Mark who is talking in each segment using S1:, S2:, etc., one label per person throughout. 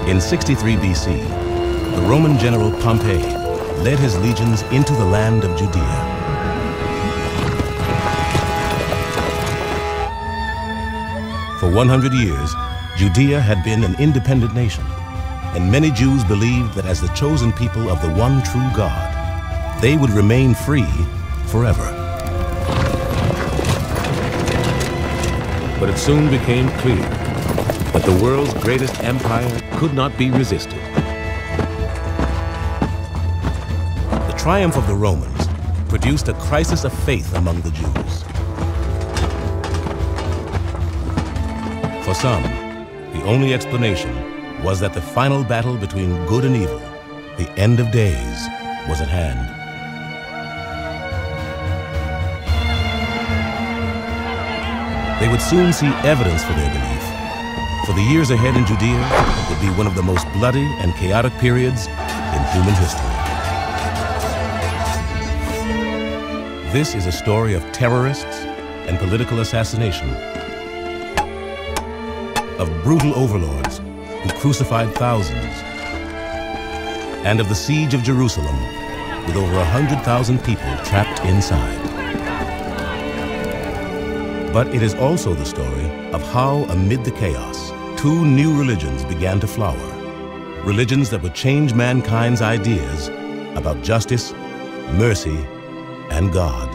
S1: In 63 BC, the Roman general Pompey led his legions into the land of Judea. For 100 years, Judea had been an independent nation, and many Jews believed that as the chosen people of the one true God, they would remain free forever.
S2: But it soon became clear that the world's greatest empire could not be resisted.
S1: The triumph of the Romans produced a crisis of faith among the Jews. For some, the only explanation was that the final battle between good and evil, the end of days, was at hand. They would soon see evidence for their belief, for the years ahead in Judea would be one of the most bloody and chaotic periods in human history. This is a story of terrorists and political assassination, of brutal overlords who crucified thousands, and of the siege of Jerusalem with over 100,000 people trapped inside. But it is also the story of how, amid the chaos, two new religions began to flower. Religions that would change mankind's ideas about justice, mercy, and God.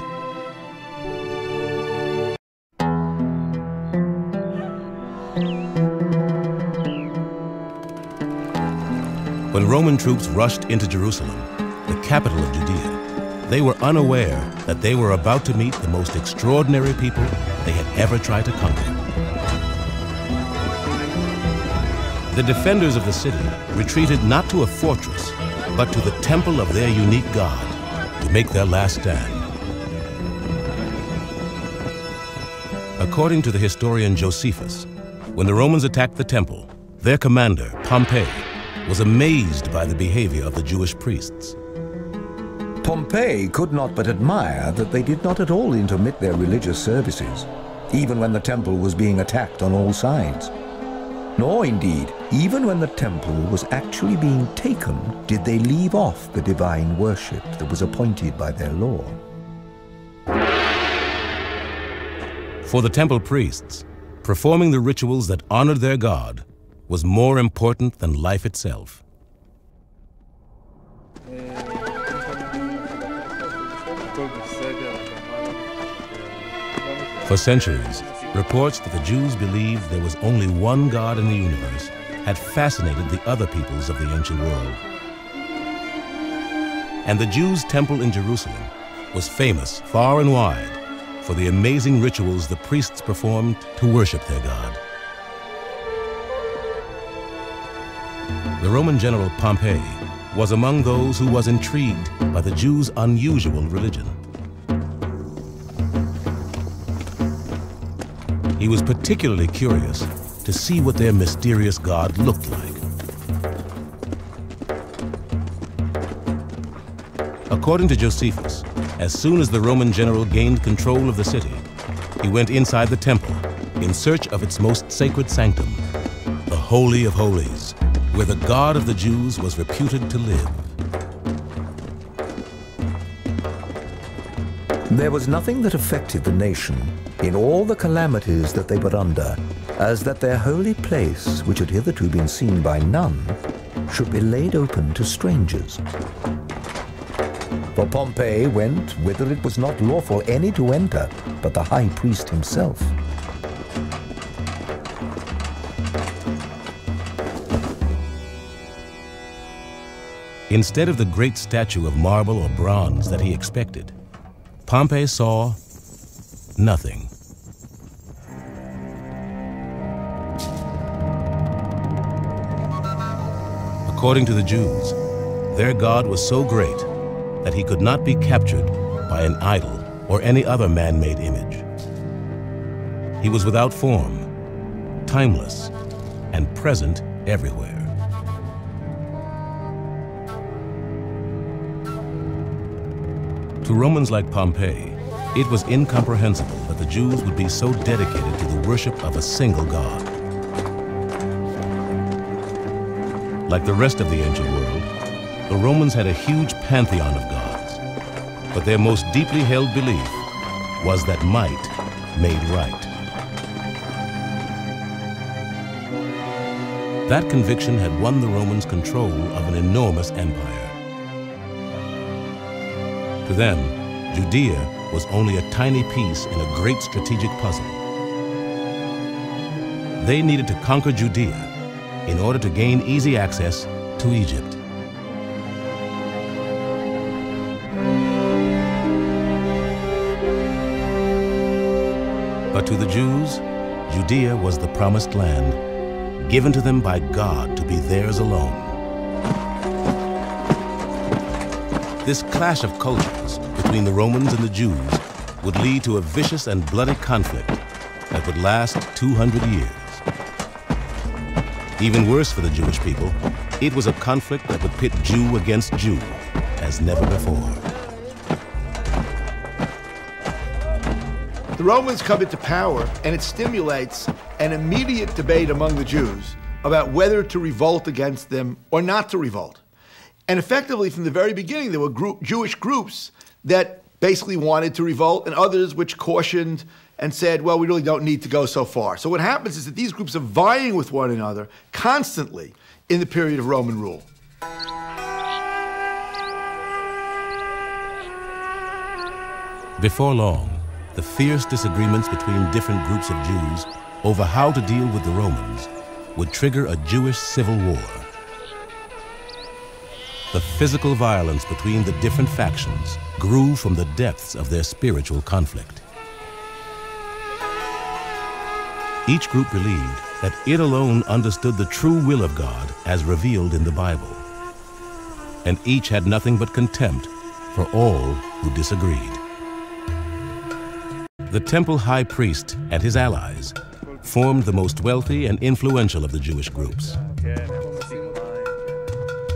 S1: When Roman troops rushed into Jerusalem, the capital of Judea, they were unaware that they were about to meet the most extraordinary people they had ever tried to conquer. The defenders of the city retreated not to a fortress, but to the temple of their unique God to make their last stand. According to the historian Josephus, when the Romans attacked the temple, their commander, Pompey, was amazed by the behavior of the Jewish priests.
S3: Pompey could not but admire that they did not at all intermit their religious services, even when the temple was being attacked on all sides. Nor, indeed, even when the temple was actually being taken, did they leave off the divine worship that was appointed by their law.
S1: For the temple priests, performing the rituals that honored their God was more important than life itself. For centuries, reports that the Jews believed there was only one God in the universe had fascinated the other peoples of the ancient world. And the Jews' temple in Jerusalem was famous far and wide for the amazing rituals the priests performed to worship their God. The Roman general Pompey was among those who was intrigued by the Jews' unusual religion. He was particularly curious to see what their mysterious God looked like. According to Josephus, as soon as the Roman general gained control of the city, he went inside the temple in search of its most sacred sanctum, the Holy of Holies, where the God of the Jews was reputed to live.
S3: There was nothing that affected the nation in all the calamities that they were under, as that their holy place, which had hitherto been seen by none, should be laid open to strangers. For Pompey went whither it was not lawful any to enter, but the high priest himself.
S1: Instead of the great statue of marble or bronze that he expected, Pompey saw nothing. According to the Jews, their God was so great that he could not be captured by an idol or any other man-made image. He was without form, timeless, and present everywhere. To Romans like Pompey, it was incomprehensible that the Jews would be so dedicated to the worship of a single God. Like the rest of the ancient world, the Romans had a huge pantheon of gods, but their most deeply held belief was that might made right. That conviction had won the Romans control of an enormous empire. To them, Judea was only a tiny piece in a great strategic puzzle. They needed to conquer Judea in order to gain easy access to Egypt. But to the Jews, Judea was the promised land, given to them by God to be theirs alone. This clash of cultures between the Romans and the Jews would lead to a vicious and bloody conflict that would last 200 years. Even worse for the Jewish people, it was a conflict that would pit Jew against Jew as never before.
S4: The Romans come into power, and it stimulates an immediate debate among the Jews about whether to revolt against them or not to revolt. And effectively, from the very beginning, there were Jewish groups that basically wanted to revolt, and others which cautioned and said, well, we really don't need to go so far. So what happens is that these groups are vying with one another constantly in the period of Roman rule.
S1: Before long, the fierce disagreements between different groups of Jews over how to deal with the Romans would trigger a Jewish civil war. The physical violence between the different factions grew from the depths of their spiritual conflict. Each group believed that it alone understood the true will of God as revealed in the Bible, and each had nothing but contempt for all who disagreed. The temple high priest and his allies formed the most wealthy and influential of the Jewish groups.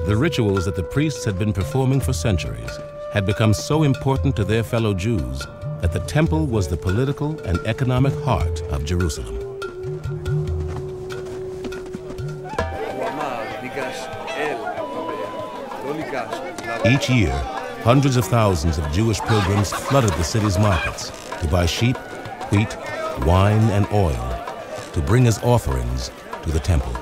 S1: The rituals that the priests had been performing for centuries had become so important to their fellow Jews that the temple was the political and economic heart of Jerusalem. Each year, hundreds of thousands of Jewish pilgrims flooded the city's markets to buy sheep, wheat, wine, and oil to bring as offerings to the temple.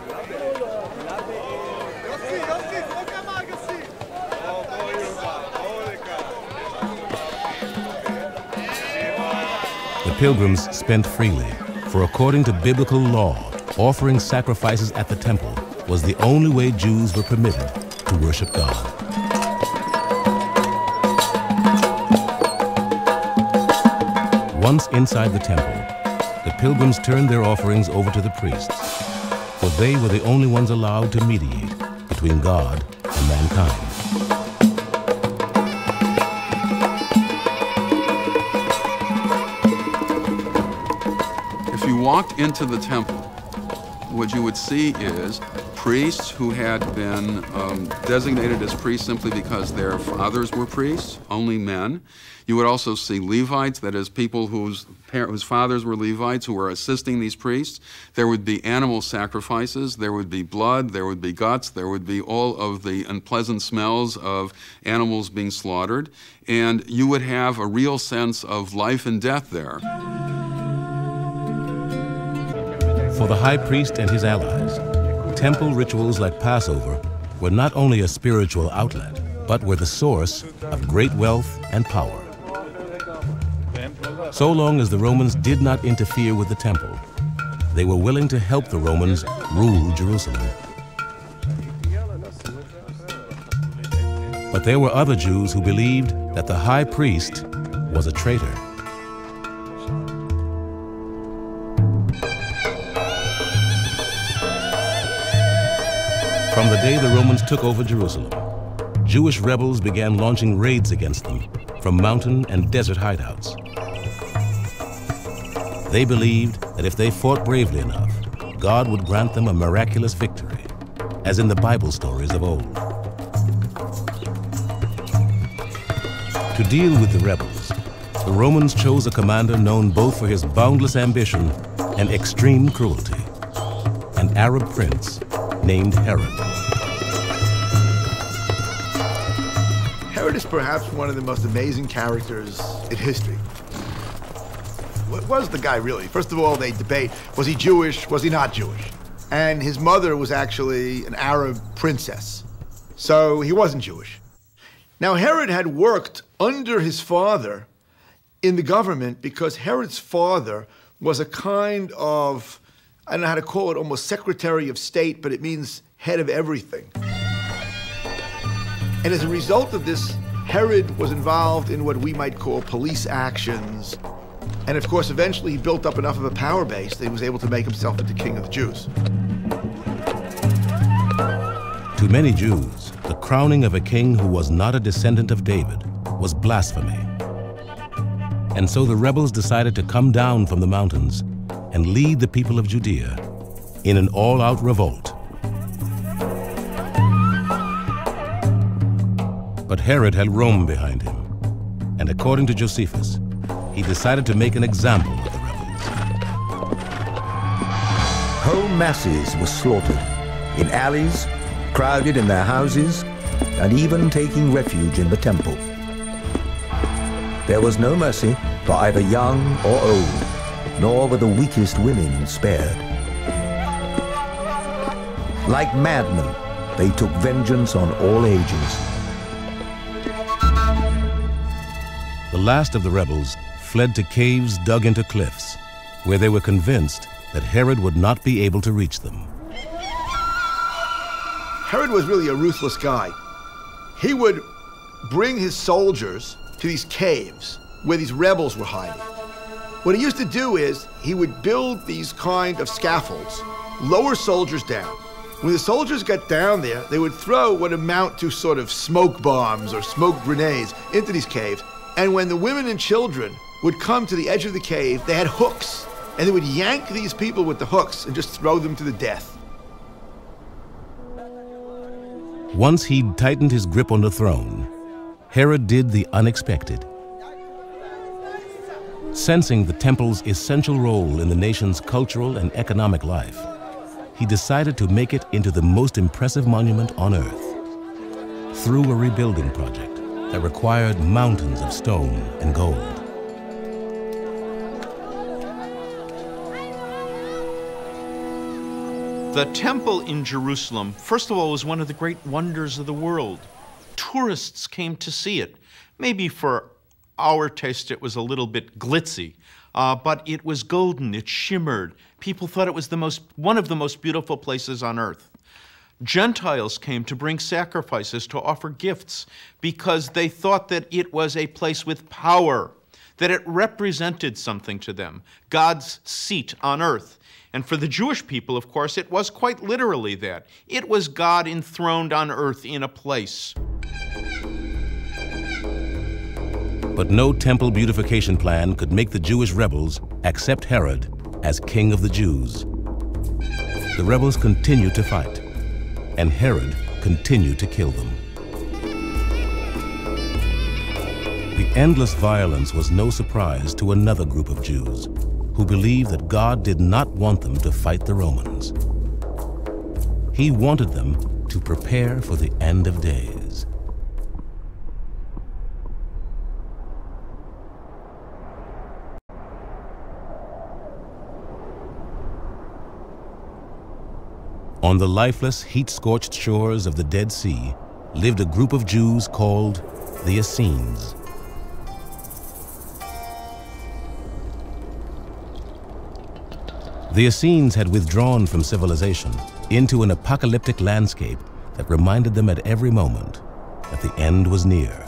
S1: The pilgrims spent freely, for according to biblical law, offering sacrifices at the temple was the only way Jews were permitted to worship God. Once inside the temple, the pilgrims turned their offerings over to the priests, for they were the only ones allowed to mediate between God and mankind.
S5: If you walked into the temple, what you would see is priests who had been designated as priests simply because their fathers were priests, only men. You would also see Levites, that is, people whose fathers were Levites who were assisting these priests. There would be animal sacrifices, there would be blood, there would be guts, there would be all of the unpleasant smells of animals being slaughtered, and you would have a real sense of life and death there.
S1: For the high priest and his allies, temple rituals like Passover were not only a spiritual outlet, but were the source of great wealth and power. So long as the Romans did not interfere with the temple, they were willing to help the Romans rule Jerusalem. But there were other Jews who believed that the high priest was a traitor. From the day the Romans took over Jerusalem, Jewish rebels began launching raids against them from mountain and desert hideouts. They believed that if they fought bravely enough, God would grant them a miraculous victory, as in the Bible stories of old. To deal with the rebels, the Romans chose a commander known both for his boundless ambition and extreme cruelty, an Arab prince named Herod.
S4: Herod is perhaps one of the most amazing characters in history. What was the guy really? First of all, they debate, was he Jewish, was he not Jewish? And his mother was actually an Arab princess, so he wasn't Jewish. Now, Herod had worked under his father in the government because Herod's father was a kind of, I don't know how to call it, almost Secretary of State, but it means head of everything. And as a result of this, Herod was involved in what we might call police actions. And of course, eventually he built up enough of a power base that he was able to make himself into king of the Jews.
S1: To many Jews, the crowning of a king who was not a descendant of David was blasphemy. And so the rebels decided to come down from the mountains and lead the people of Judea in an all-out revolt. But Herod had Rome behind him, and according to Josephus, he decided to make an example of the rebels.
S3: Whole masses were slaughtered, in alleys, crowded in their houses, and even taking refuge in the temple. There was no mercy for either young or old, nor were the weakest women spared. Like madmen, they took vengeance on all ages.
S1: The last of the rebels fled to caves dug into cliffs, where they were convinced that Herod would not be able to reach them.
S4: Herod was really a ruthless guy. He would bring his soldiers to these caves where these rebels were hiding. What he used to do is he would build these kind of scaffolds, lower soldiers down. When the soldiers got down there, they would throw what amount to sort of smoke bombs or smoke grenades into these caves. And when the women and children would come to the edge of the cave, they had hooks, and they would yank these people with the hooks and just throw them to the death.
S1: Once he'd tightened his grip on the throne, Herod did the unexpected. Sensing the temple's essential role in the nation's cultural and economic life, he decided to make it into the most impressive monument on earth through a rebuilding project that required mountains of stone and gold.
S6: The temple in Jerusalem, first of all, was one of the great wonders of the world. Tourists came to see it. Maybe for our taste it was a little bit glitzy, but it was golden, it shimmered. People thought it was one of the most beautiful places on earth. Gentiles came to bring sacrifices, to offer gifts, because they thought that it was a place with power, that it represented something to them, God's seat on earth. And for the Jewish people, of course, it was quite literally that. It was God enthroned on earth in a place.
S1: But no temple beautification plan could make the Jewish rebels accept Herod as king of the Jews. The rebels continued to fight, and Herod continued to kill them. The endless violence was no surprise to another group of Jews who believed that God did not want them to fight the Romans. He wanted them to prepare for the end of days. On the lifeless, heat-scorched shores of the Dead Sea lived a group of Jews called the Essenes. The Essenes had withdrawn from civilization into an apocalyptic landscape that reminded them at every moment that the end was near.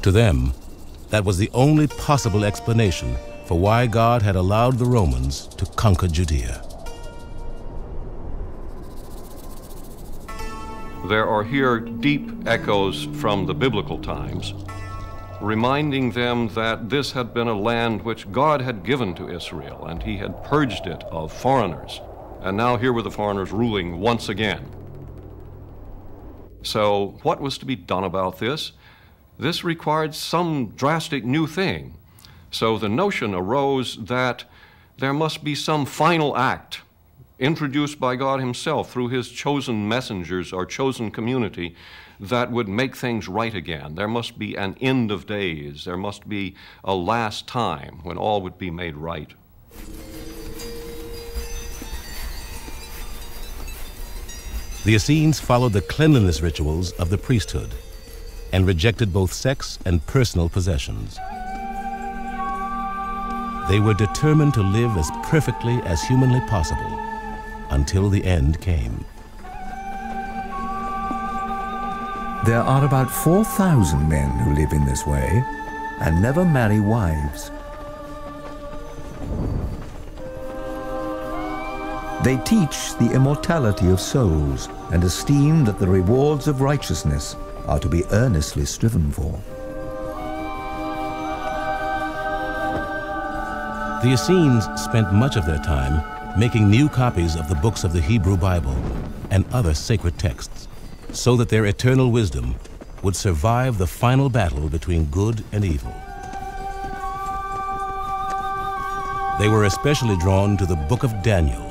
S1: To them, that was the only possible explanation for why God had allowed the Romans to conquer Judea.
S7: There are here deep echoes from the biblical times, reminding them that this had been a land which God had given to Israel, and he had purged it of foreigners. And now here were the foreigners ruling once again. So what was to be done about this? This required some drastic new thing. So the notion arose that there must be some final act introduced by God himself through his chosen messengers or chosen community, that would make things right again. There must be an end of days. There must be a last time when all would be made right.
S1: The Essenes followed the cleanliness rituals of the priesthood and rejected both sex and personal possessions. They were determined to live as perfectly as humanly possible until the end came.
S3: There are about 4,000 men who live in this way and never marry wives. They teach the immortality of souls and esteem that the rewards of righteousness are to be earnestly striven for.
S1: The Essenes spent much of their time making new copies of the books of the Hebrew Bible and other sacred texts, so that their eternal wisdom would survive the final battle between good and evil. They were especially drawn to the book of Daniel,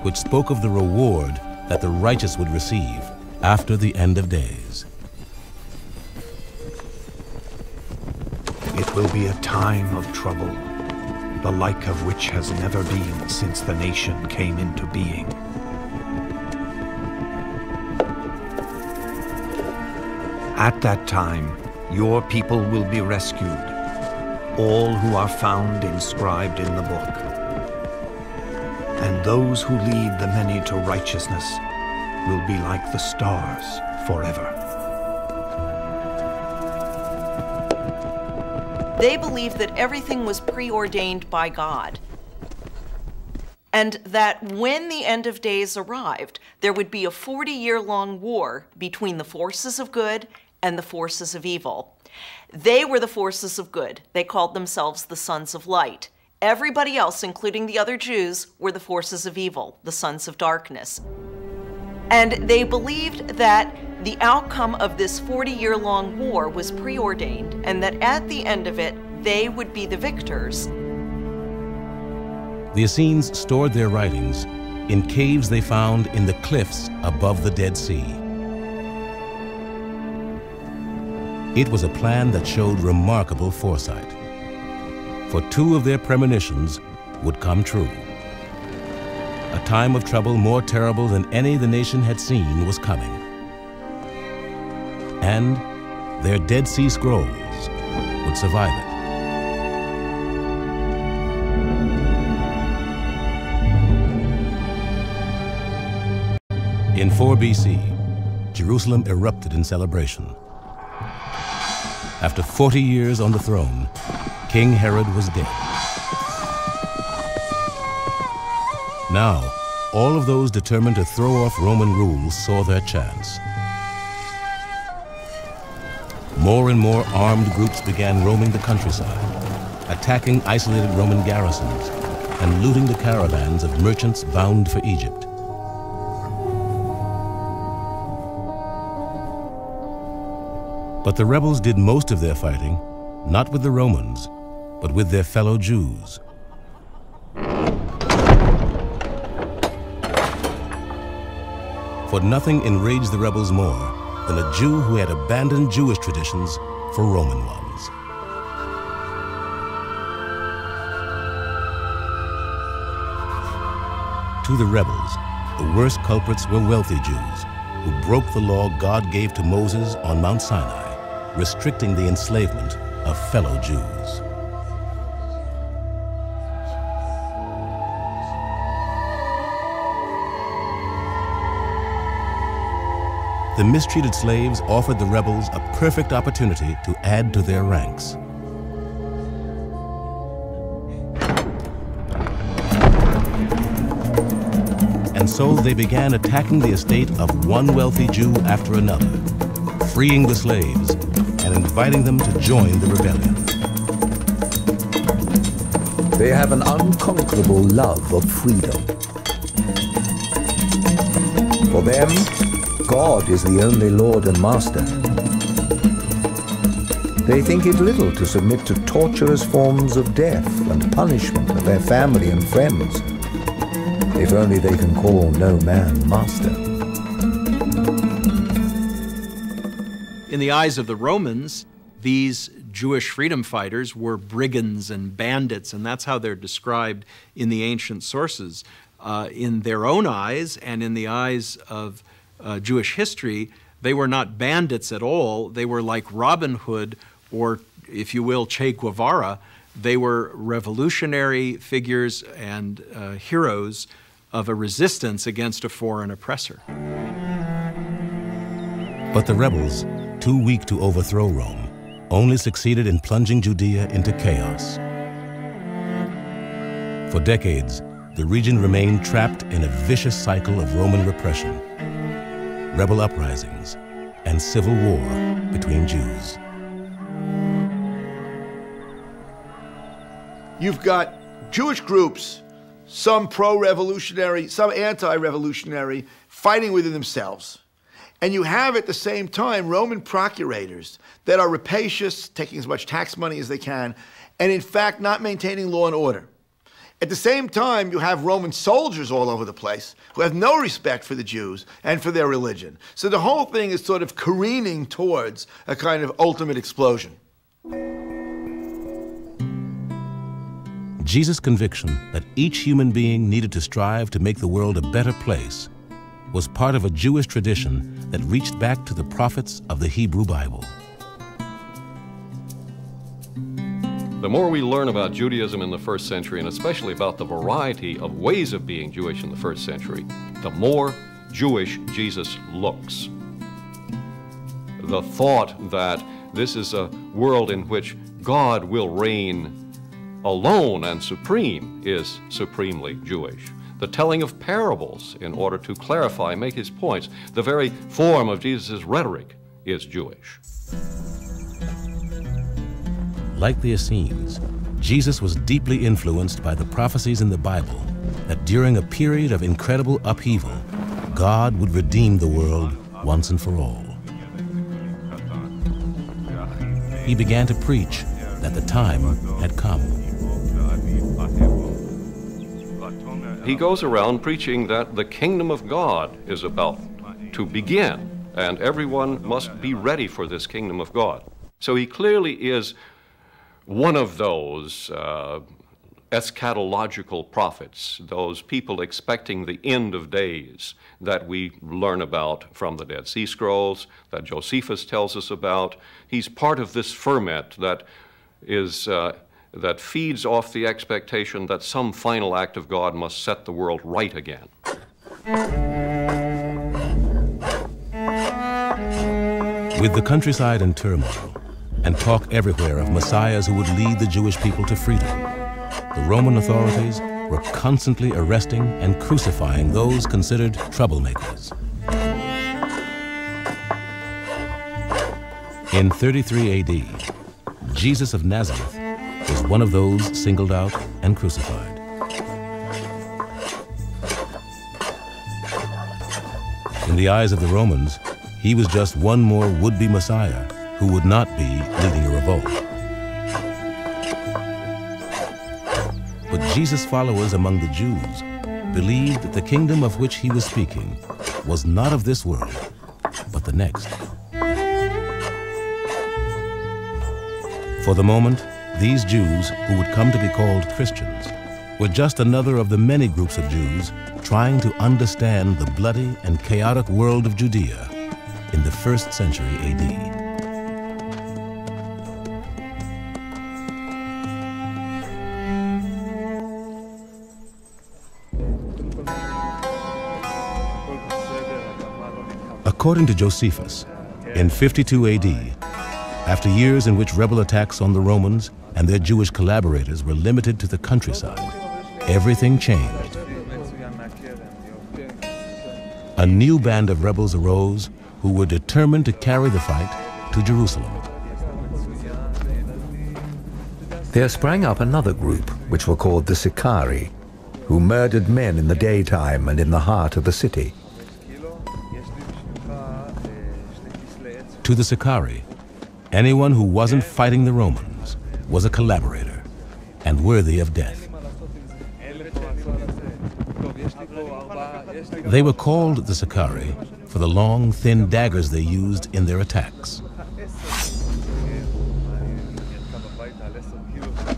S1: which spoke of the reward that the righteous would receive after the end of days.
S8: It will be a time of trouble, the like of which has never been since the nation came into being. At that time, your people will be rescued, all who are found inscribed in the book. And those who lead the many to righteousness will be like the stars forever.
S9: They believed that everything was preordained by God, and that when the end of days arrived, there would be a 40-year-long war between the forces of good and the forces of evil. They were the forces of good. They called themselves the sons of light. Everybody else, including the other Jews, were the forces of evil, the sons of darkness. And they believed that the outcome of this 40-year-long war was preordained, and that at the end of it, they would be the victors.
S1: The Essenes stored their writings in caves they found in the cliffs above the Dead Sea. It was a plan that showed remarkable foresight, for two of their premonitions would come true. A time of trouble more terrible than any the nation had seen was coming. And their Dead Sea Scrolls would survive it. In 4 BC, Jerusalem erupted in celebration. After 40 years on the throne, King Herod was dead. Now, all of those determined to throw off Roman rule saw their chance. More and more armed groups began roaming the countryside, attacking isolated Roman garrisons and looting the caravans of merchants bound for Egypt. But the rebels did most of their fighting, not with the Romans, but with their fellow Jews. For nothing enraged the rebels more than a Jew who had abandoned Jewish traditions for Roman ones. To the rebels, the worst culprits were wealthy Jews who broke the law God gave to Moses on Mount Sinai, restricting the enslavement of fellow Jews. The mistreated slaves offered the rebels a perfect opportunity to add to their ranks. And so they began attacking the estate of one wealthy Jew after another, freeing the slaves and inviting them to join the rebellion.
S3: They have an unconquerable love of freedom. For them, God is the only Lord and Master. They think it little to submit to torturous forms of death and punishment of their family and friends. if only they can call no man master.
S10: In the eyes of the Romans, these Jewish freedom fighters were brigands and bandits, and that's how they're described in the ancient sources. In their own eyes and in the eyes of Jewish history, they were not bandits at all. They were like Robin Hood, or, if you will, Che Guevara. They were revolutionary figures and heroes of a resistance against a foreign oppressor.
S1: But the rebels, too weak to overthrow Rome, only succeeded in plunging Judea into chaos. For decades, the region remained trapped in a vicious cycle of Roman repression, rebel uprisings, and civil war between Jews.
S4: You've got Jewish groups, some pro-revolutionary, some anti-revolutionary, fighting within themselves. And you have at the same time Roman procurators that are rapacious, taking as much tax money as they can, and in fact not maintaining law and order. At the same time, you have Roman soldiers all over the place who have no respect for the Jews and for their religion. So the whole thing is sort of careening towards a kind of ultimate explosion.
S1: Jesus' conviction that each human being needed to strive to make the world a better place was part of a Jewish tradition that reached back to the prophets of the Hebrew Bible.
S7: The more we learn about Judaism in the first century, and especially about the variety of ways of being Jewish in the first century, the more Jewish Jesus looks. The thought that this is a world in which God will reign alone and supreme is supremely Jewish. The telling of parables in order to clarify, make his points, the very form of Jesus' rhetoric is Jewish.
S1: Like the Essenes, Jesus was deeply influenced by the prophecies in the Bible that during a period of incredible upheaval, God would redeem the world once and for all. He began to preach that the time had come.
S7: He goes around preaching that the kingdom of God is about to begin, and everyone must be ready for this kingdom of God. So he clearly is one of those eschatological prophets, those people expecting the end of days that we learn about from the Dead Sea Scrolls, that Josephus tells us about. He's part of this ferment that is that feeds off the expectation that some final act of God must set the world right again.
S1: With the countryside in turmoil, and talk everywhere of messiahs who would lead the Jewish people to freedom, the Roman authorities were constantly arresting and crucifying those considered troublemakers. In 33 AD, Jesus of Nazareth was one of those singled out and crucified. In the eyes of the Romans, he was just one more would-be Messiah who would not be leading a revolt. But Jesus' followers among the Jews believed that the kingdom of which he was speaking was not of this world, but the next. For the moment, these Jews, who would come to be called Christians, were just another of the many groups of Jews trying to understand the bloody and chaotic world of Judea in the 1st century AD. According to Josephus, in 52 AD, after years in which rebel attacks on the Romans and their Jewish collaborators were limited to the countryside, everything changed. A new band of rebels arose who were determined to carry the fight to Jerusalem.
S3: There sprang up another group, which were called the Sicarii, who murdered men in the daytime and in the heart of the city.
S1: To the Sicarii, anyone who wasn't fighting the Romans was a collaborator and worthy of death. They were called the Sicarii for the long, thin daggers they used in their attacks.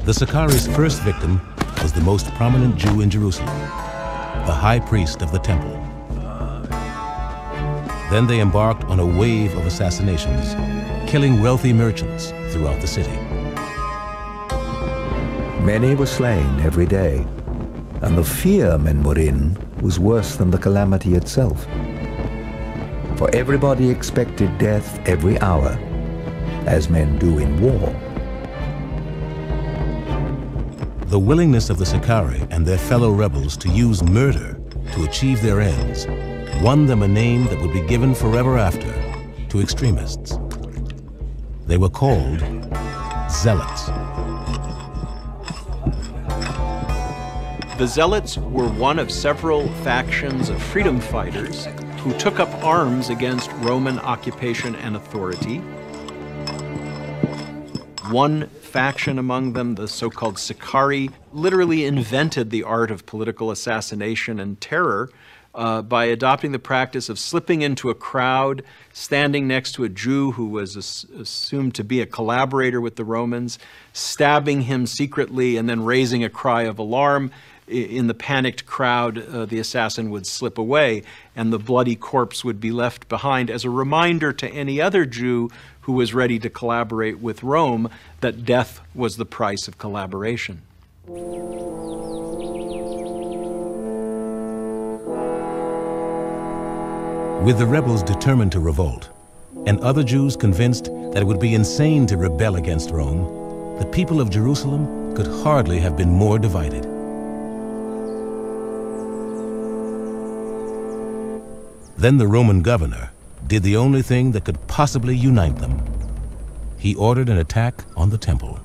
S1: The Sicarii's first victim was the most prominent Jew in Jerusalem, the high priest of the temple. Then they embarked on a wave of assassinations, killing wealthy merchants throughout the city.
S3: Many were slain every day, and the fear men were in was worse than the calamity itself. For everybody expected death every hour, as men do in war.
S1: The willingness of the Sicarii and their fellow rebels to use murder to achieve their ends won them a name that would be given forever after to extremists. They were called zealots.
S10: The Zealots were one of several factions of freedom fighters who took up arms against Roman occupation and authority. One faction among them, the so-called Sicarii, literally invented the art of political assassination and terror by adopting the practice of slipping into a crowd, standing next to a Jew who was assumed to be a collaborator with the Romans, stabbing him secretly, and then raising a cry of alarm. In the panicked crowd, the assassin would slip away, and the bloody corpse would be left behind as a reminder to any other Jew who was ready to collaborate with Rome that death was the price of collaboration.
S1: With the rebels determined to revolt, and other Jews convinced that it would be insane to rebel against Rome, the people of Jerusalem could hardly have been more divided. Then the Roman governor did the only thing that could possibly unite them. He ordered an attack on the temple.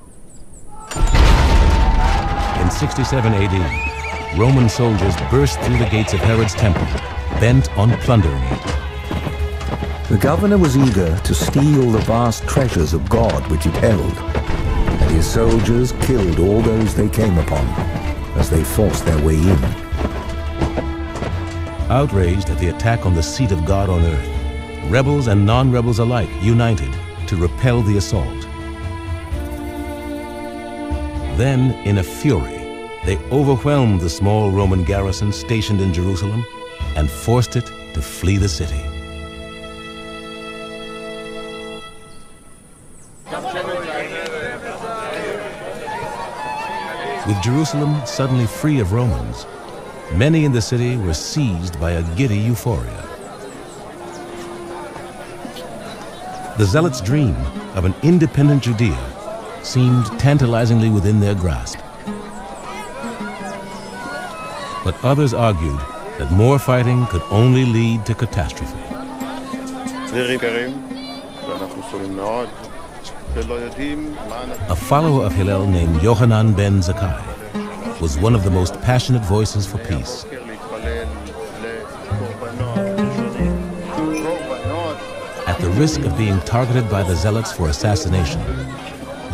S1: In 67 AD, Roman soldiers burst through the gates of Herod's temple, bent on plundering it.
S3: The governor was eager to steal the vast treasures of God which it held, and his soldiers killed all those they came upon as they forced their way in.
S1: Outraged at the attack on the seat of God on earth, rebels and non-rebels alike united to repel the assault. Then, in a fury, they overwhelmed the small Roman garrison stationed in Jerusalem and forced it to flee the city. With Jerusalem suddenly free of Romans, many in the city were seized by a giddy euphoria. The Zealots' dream of an independent Judea seemed tantalizingly within their grasp. But others argued that more fighting could only lead to catastrophe. A follower of Hillel named Yohanan ben Zakkai was one of the most passionate voices for peace. At the risk of being targeted by the Zealots for assassination,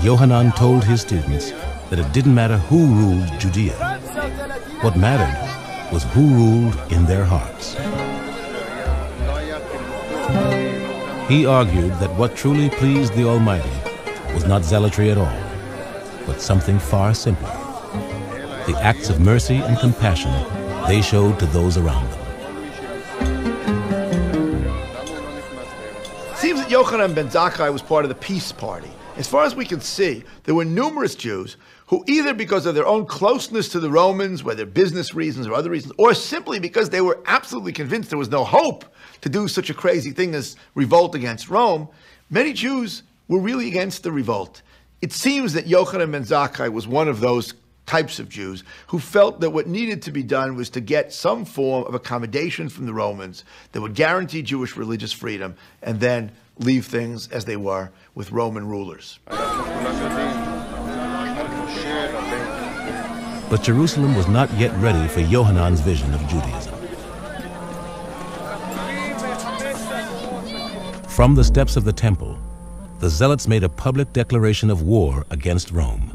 S1: Yohanan told his students that it didn't matter who ruled Judea. What mattered was who ruled in their hearts. He argued that what truly pleased the Almighty was not zealotry at all, but something far simpler: the acts of mercy and compassion they showed to those around them.
S4: It seems that Yochanan ben Zakkai was part of the peace party. As far as we can see, there were numerous Jews who, either because of their own closeness to the Romans, whether business reasons or other reasons, or simply because they were absolutely convinced there was no hope to do such a crazy thing as revolt against Rome, many Jews were really against the revolt. It seems that Yochanan ben Zakkai was one of those types of Jews who felt that what needed to be done was to get some form of accommodation from the Romans that would guarantee Jewish religious freedom and then leave things as they were with Roman rulers.
S1: But Jerusalem was not yet ready for Yohanan's vision of Judaism. From the steps of the temple, the Zealots made a public declaration of war against Rome.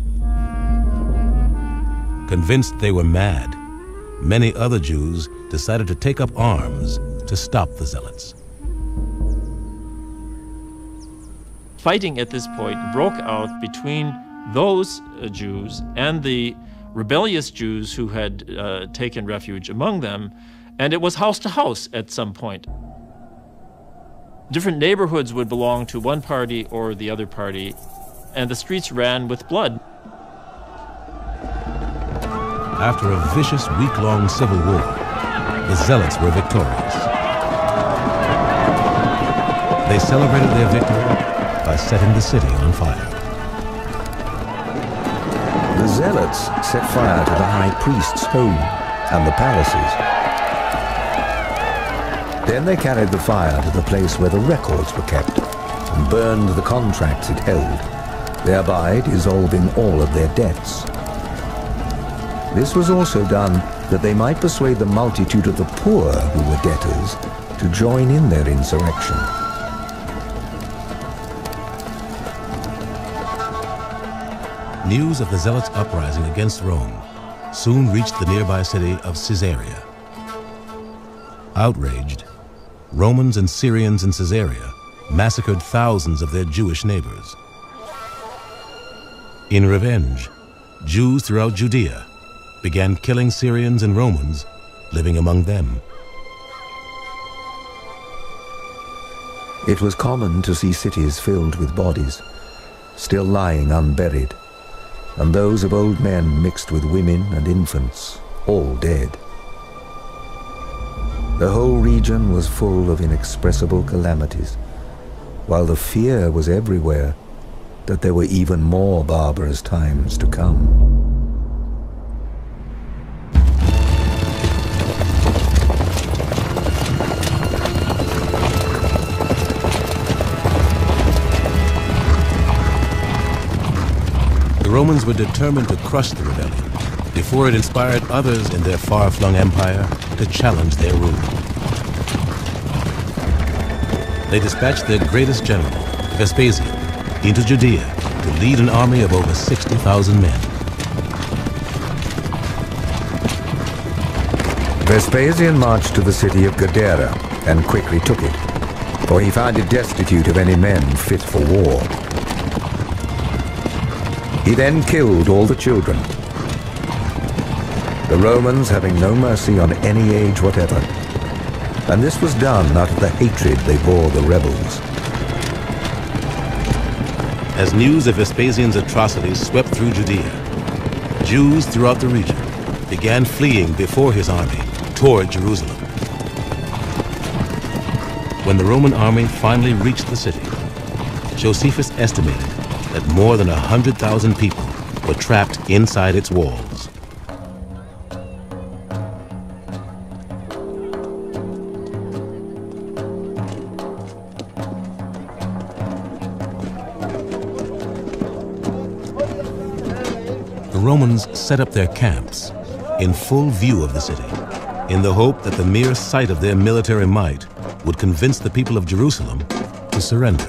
S1: Convinced they were mad, many other Jews decided to take up arms to stop the Zealots.
S11: Fighting at this point broke out between those Jews and the rebellious Jews who had taken refuge among them, and it was house to house at some point. Different neighborhoods would belong to one party or the other party, and the streets ran with blood.
S1: After a vicious week-long civil war, the Zealots were victorious. They celebrated their victory by setting the city on fire.
S3: The Zealots set fire to the high priest's home and the palaces. Then they carried the fire to the place where the records were kept and burned the contracts it held, thereby dissolving all of their debts. This was also done that they might persuade the multitude of the poor who were debtors to join in their insurrection.
S1: News of the Zealots' uprising against Rome soon reached the nearby city of Caesarea. Outraged, Romans and Syrians in Caesarea massacred thousands of their Jewish neighbors. In revenge, Jews throughout Judea began killing Syrians and Romans living among them.
S3: It was common to see cities filled with bodies, still lying unburied, and those of old men mixed with women and infants, all dead. The whole region was full of inexpressible calamities, while the fear was everywhere that there were even more barbarous times to come.
S1: The Romans were determined to crush the rebellion before it inspired others in their far-flung empire to challenge their rule. They dispatched their greatest general, Vespasian, into Judea to lead an army of over 60,000 men.
S3: Vespasian marched to the city of Gadara and quickly took it, for he found it destitute of any men fit for war. He then killed all the children, the Romans having no mercy on any age whatever, and this was done out of the hatred they bore the rebels.
S1: As news of Vespasian's atrocities swept through Judea, Jews throughout the region began fleeing before his army toward Jerusalem. When the Roman army finally reached the city, Josephus estimated that more than 100,000 people were trapped inside its walls. The Romans set up their camps in full view of the city, in the hope that the mere sight of their military might would convince the people of Jerusalem to surrender.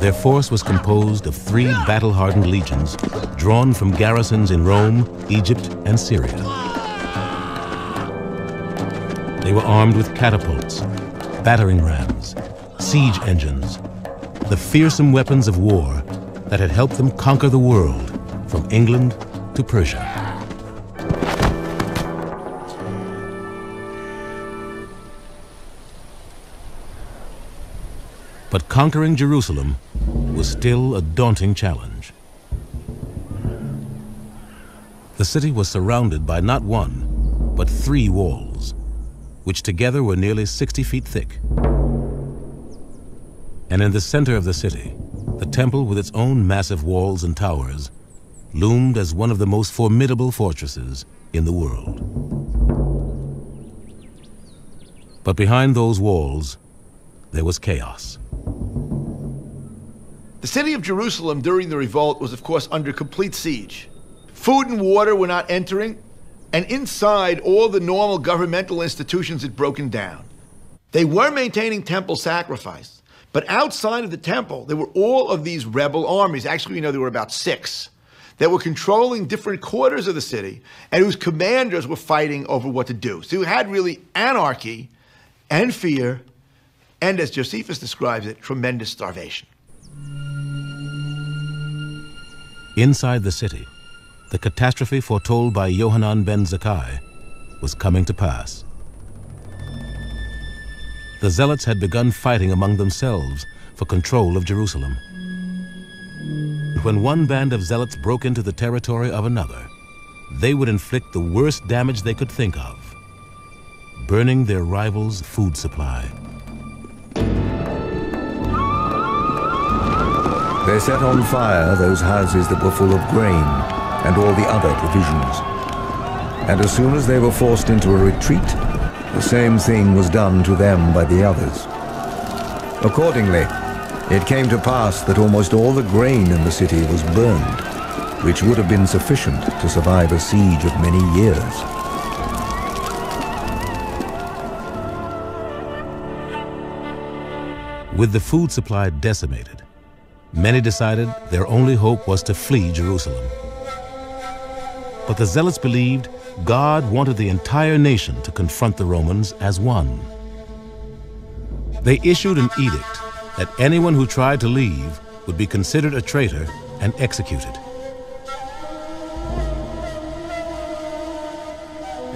S1: Their force was composed of 3 battle-hardened legions drawn from garrisons in Rome, Egypt, and Syria. They were armed with catapults, battering rams, siege engines, the fearsome weapons of war that had helped them conquer the world from England to Persia. But conquering Jerusalem was still a daunting challenge. The city was surrounded by not 1, but 3 walls, which together were nearly 60 feet thick. And in the center of the city, the temple with its own massive walls and towers loomed as one of the most formidable fortresses in the world. But behind those walls, there was chaos.
S4: The city of Jerusalem during the revolt was, of course, under complete siege. Food and water were not entering, and inside, all the normal governmental institutions had broken down. They were maintaining temple sacrifice, But outside of the temple, there were all of these rebel armies. Actually, we know there were about 6 that were controlling different quarters of the city and whose commanders were fighting over what to do. So you had really anarchy and fear and, as Josephus describes it, tremendous starvation.
S1: Inside the city, the catastrophe foretold by Yohanan ben Zakkai was coming to pass. The Zealots had begun fighting among themselves for control of Jerusalem. When one band of Zealots broke into the territory of another, they would inflict the worst damage they could think of, burning their rivals' food supply.
S3: They set on fire those houses that were full of grain and all the other provisions. And as soon as they were forced into a retreat, the same thing was done to them by the others. Accordingly, it came to pass that almost all the grain in the city was burned, which would have been sufficient to survive a siege of many years.
S1: With the food supply decimated, many decided their only hope was to flee Jerusalem. But the Zealots believed God wanted the entire nation to confront the Romans as one. They issued an edict that anyone who tried to leave would be considered a traitor and executed.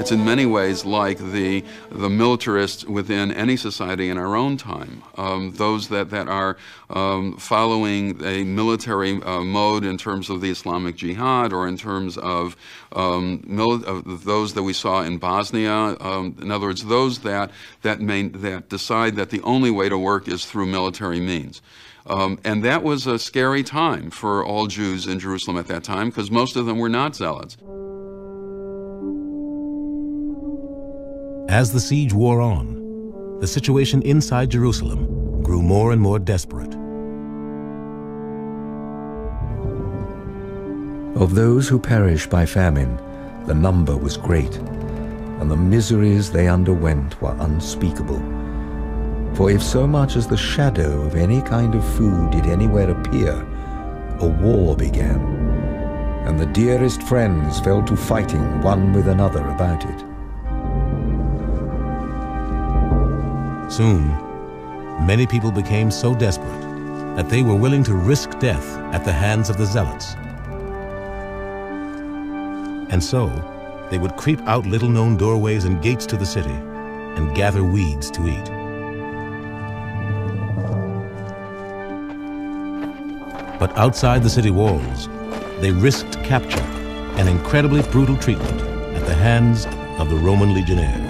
S5: It's in many ways like the militarists within any society in our own time, those that are following a military mode in terms of the Islamic Jihad or in terms of those that we saw in Bosnia. In other words, those that decide that the only way to work is through military means. And that was a scary time for all Jews in Jerusalem at that time because most of them were not zealots.
S1: As the siege wore on, the situation inside Jerusalem grew more and more desperate.
S3: Of those who perished by famine, the number was great, and the miseries they underwent were unspeakable. For if so much as the shadow of any kind of food did anywhere appear, a war began, and the dearest friends fell to fighting one with another about it.
S1: Soon, many people became so desperate that they were willing to risk death at the hands of the Zealots. And so, they would creep out little-known doorways and gates to the city and gather weeds to eat. But outside the city walls, they risked capture and incredibly brutal treatment at the hands of the Roman legionnaires.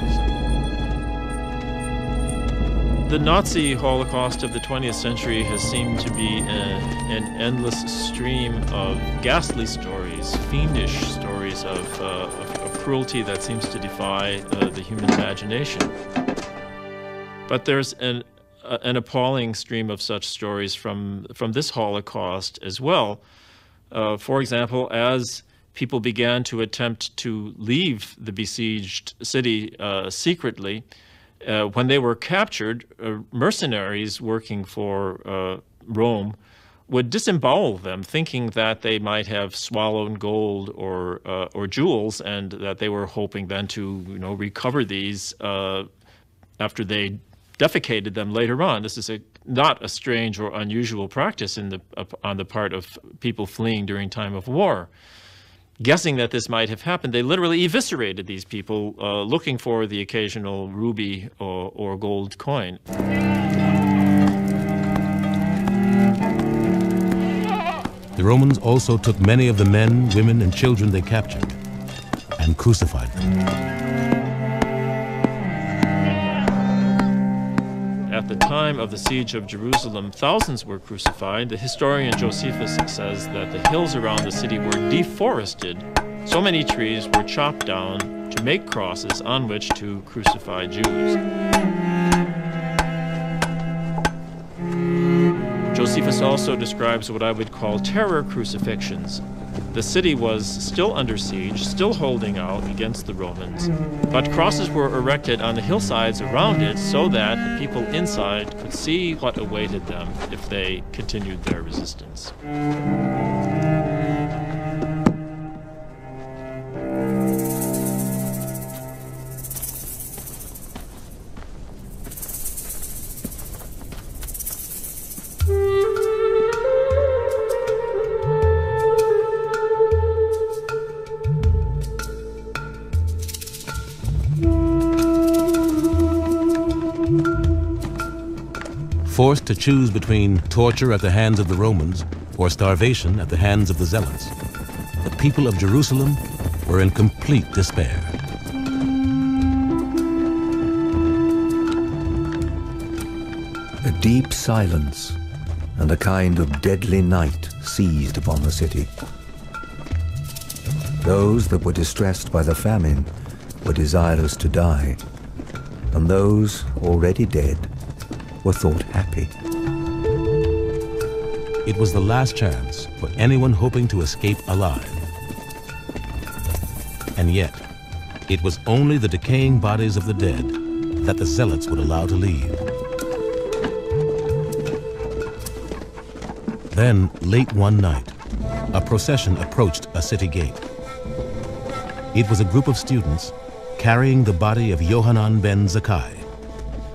S11: The Nazi Holocaust of the 20th century has seemed to be an endless stream of ghastly stories, fiendish stories of cruelty that seems to defy the human imagination. But there's an appalling stream of such stories from this Holocaust as well. For example, as people began to attempt to leave the besieged city secretly, when they were captured, mercenaries working for Rome would disembowel them, thinking that they might have swallowed gold or jewels, and that they were hoping then to recover these after they defecated them later on. This is not a strange or unusual practice on the part of people fleeing during time of war. Guessing that this might have happened, they literally eviscerated these people looking for the occasional ruby or gold coin.
S1: The Romans also took many of the men, women, and children they captured and crucified them.
S11: At the time of the siege of Jerusalem, thousands were crucified. The historian Josephus says that the hills around the city were deforested. So many trees were chopped down to make crosses on which to crucify Jews. Josephus also describes what I would call terror crucifixions. The city was still under siege, still holding out against the Romans, but crosses were erected on the hillsides around it so that the people inside could see what awaited them if they continued their resistance.
S1: Forced to choose between torture at the hands of the Romans or starvation at the hands of the Zealots, the people of Jerusalem were in complete despair.
S3: A deep silence and a kind of deadly night seized upon the city. Those that were distressed by the famine were desirous to die, and those already dead were thought happy.
S1: It was the last chance for anyone hoping to escape alive. And yet, it was only the decaying bodies of the dead that the Zealots would allow to leave. Then, late one night, a procession approached a city gate. It was a group of students carrying the body of Yohanan ben Zakkai,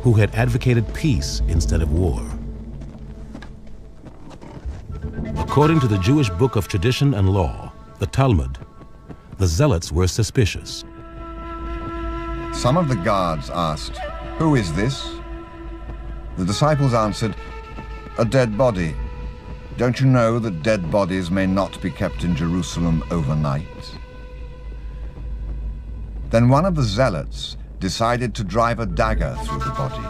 S1: who had advocated peace instead of war. According to the Jewish book of tradition and law, the Talmud, the Zealots were suspicious.
S12: Some of the guards asked, "Who is this?" The disciples answered, "A dead body. Don't you know that dead bodies may not be kept in Jerusalem overnight?" Then one of the Zealots decided to drive a dagger through the body.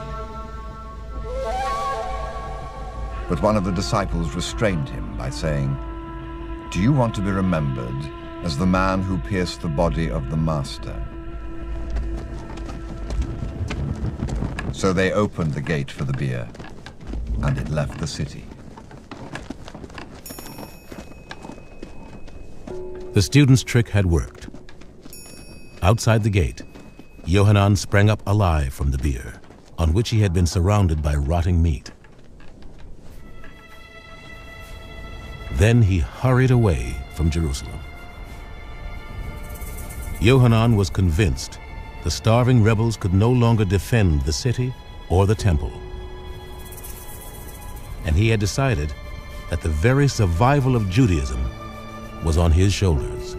S12: But one of the disciples restrained him by saying, "Do you want to be remembered as the man who pierced the body of the Master?" So they opened the gate for the bier, and it left the city.
S1: The students' trick had worked. Outside the gate, Yohanan sprang up alive from the bier, on which he had been surrounded by rotting meat. Then he hurried away from Jerusalem. Yohanan was convinced the starving rebels could no longer defend the city or the temple. And he had decided that the very survival of Judaism was on his shoulders.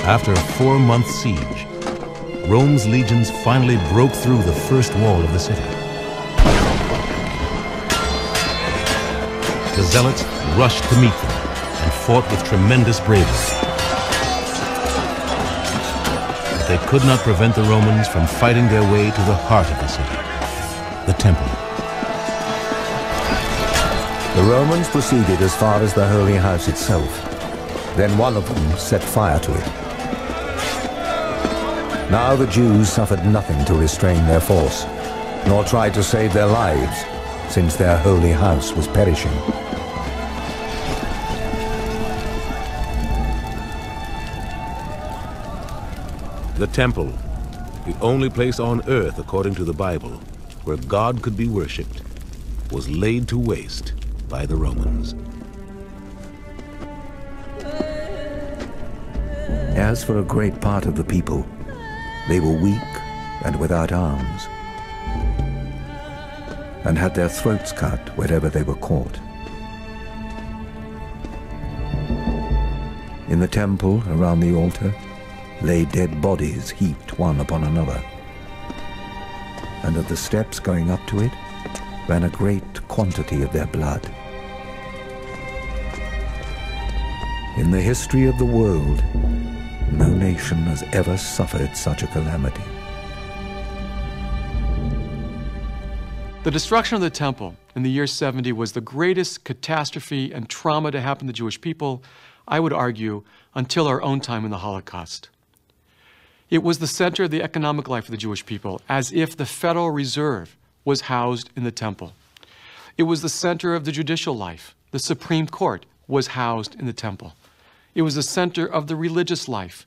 S1: After a 4-month siege, Rome's legions finally broke through the first wall of the city. The Zealots rushed to meet them and fought with tremendous bravery. But they could not prevent the Romans from fighting their way to the heart of the city, the temple.
S3: The Romans proceeded as far as the Holy House itself. Then one of them set fire to it. Now the Jews suffered nothing to restrain their force, nor tried to save their lives, since their holy house was perishing.
S1: The temple, the only place on earth, according to the Bible, where God could be worshipped, was laid to waste by the Romans.
S3: As for a great part of the people, they were weak and without arms, and had their throats cut wherever they were caught. In the temple around the altar lay dead bodies heaped one upon another, and at the steps going up to it ran a great quantity of their blood. In the history of the world, no nation has ever suffered such a calamity.
S13: The destruction of the temple in the year 70 was the greatest catastrophe and trauma to happen to the Jewish people I would argue, until our own time in the Holocaust. It was the center of the economic life of the Jewish people, as if the Federal Reserve was housed in the temple. It was the center of the judicial life. The Supreme Court was housed in the temple. It was the center of the religious life,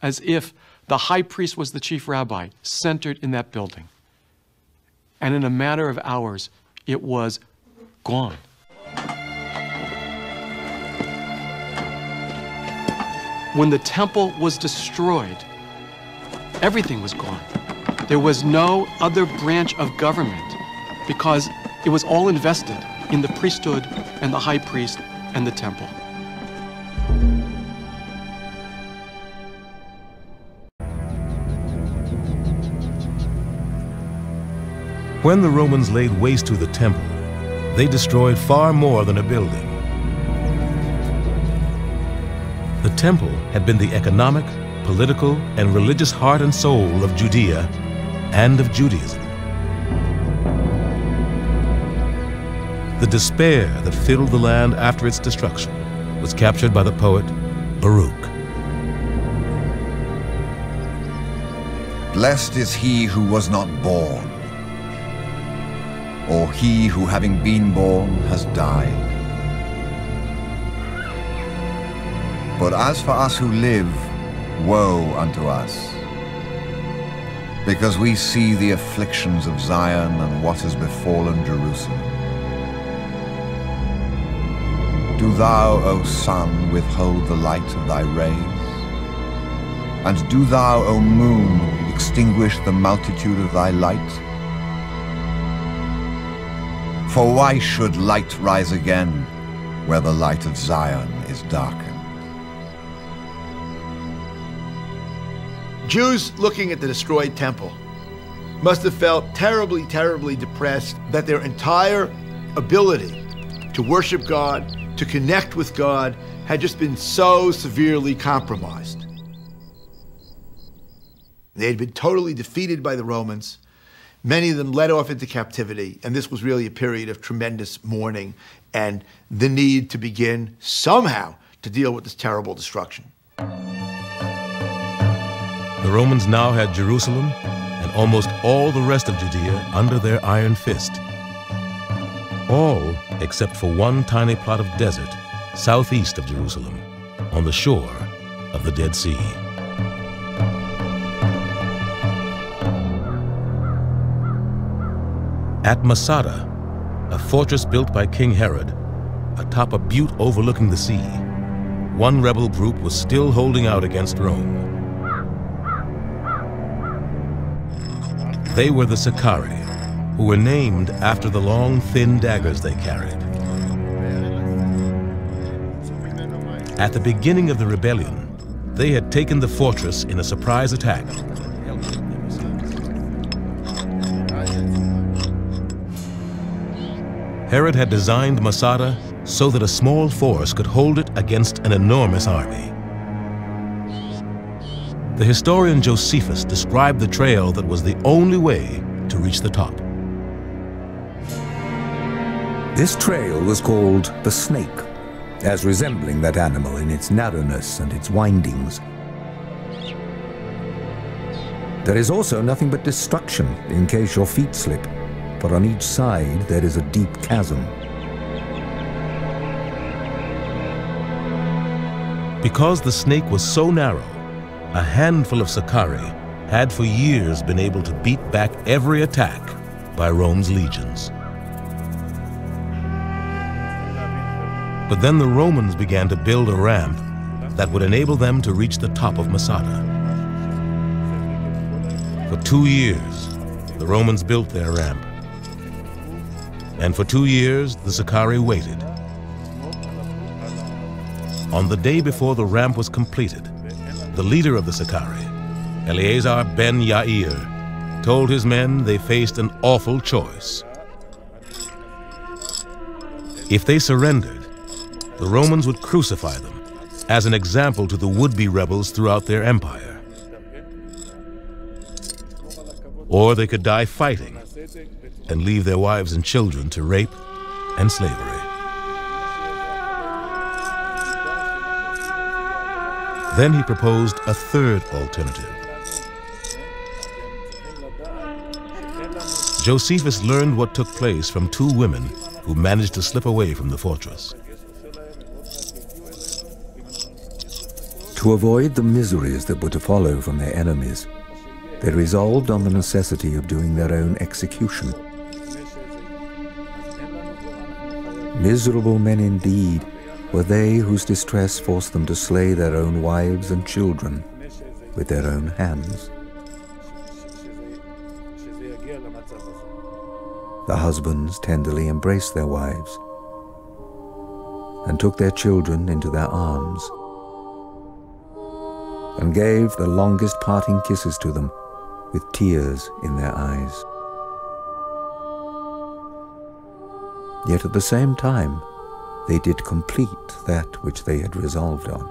S13: as if the high priest was the chief rabbi, centered in that building. And in a matter of hours, it was gone. When the temple was destroyed, everything was gone. There was no other branch of government because it was all invested in the priesthood and the high priest and the temple.
S1: When the Romans laid waste to the temple, they destroyed far more than a building. The temple had been the economic, political, and religious heart and soul of Judea and of Judaism. The despair that filled the land after its destruction was captured by the poet Baruch.
S12: Blessed is he who was not born, or he who, having been born, has died. But as for us who live, woe unto us, because we see the afflictions of Zion and what has befallen Jerusalem. Do thou, O sun, withhold the light of thy rays? And do thou, O moon, extinguish the multitude of thy light? For why should light rise again where the light of Zion is darkened?
S4: Jews looking at the destroyed temple must have felt terribly, terribly depressed that their entire ability to worship God, to connect with God, had just been so severely compromised. They had been totally defeated by the Romans, many of them led off into captivity, and this was really a period of tremendous mourning and the need to begin somehow to deal with this terrible destruction.
S1: The Romans now had Jerusalem and almost all the rest of Judea under their iron fist. All except for one tiny plot of desert southeast of Jerusalem, on the shore of the Dead Sea. At Masada, a fortress built by King Herod, atop a butte overlooking the sea, one rebel group was still holding out against Rome. They were the Sicarii, who were named after the long, thin daggers they carried. At the beginning of the rebellion, they had taken the fortress in a surprise attack. Herod had designed Masada so that a small force could hold it against an enormous army. The historian Josephus described the trail that was the only way to reach the top.
S3: This trail was called the snake, as resembling that animal in its narrowness and its windings. There is also nothing but destruction in case your feet slip, for on each side there is a deep chasm.
S1: Because the snake was so narrow, a handful of Sicarii had for years been able to beat back every attack by Rome's legions. But then the Romans began to build a ramp that would enable them to reach the top of Masada. For 2 years, the Romans built their ramp. And for 2 years, the Sicarii waited. On the day before the ramp was completed, the leader of the Sicarii, Eleazar ben Yair, told his men they faced an awful choice. If they surrendered, the Romans would crucify them as an example to the would-be rebels throughout their empire. Or they could die fighting and leave their wives and children to rape and slavery. Then he proposed a third alternative. Josephus learned what took place from two women who managed to slip away from the fortress.
S3: To avoid the miseries that were to follow from their enemies, they resolved on the necessity of doing their own execution. Miserable men indeed were they whose distress forced them to slay their own wives and children with their own hands. The husbands tenderly embraced their wives and took their children into their arms and gave the longest parting kisses to them with tears in their eyes. Yet at the same time, they did complete that which they had resolved on.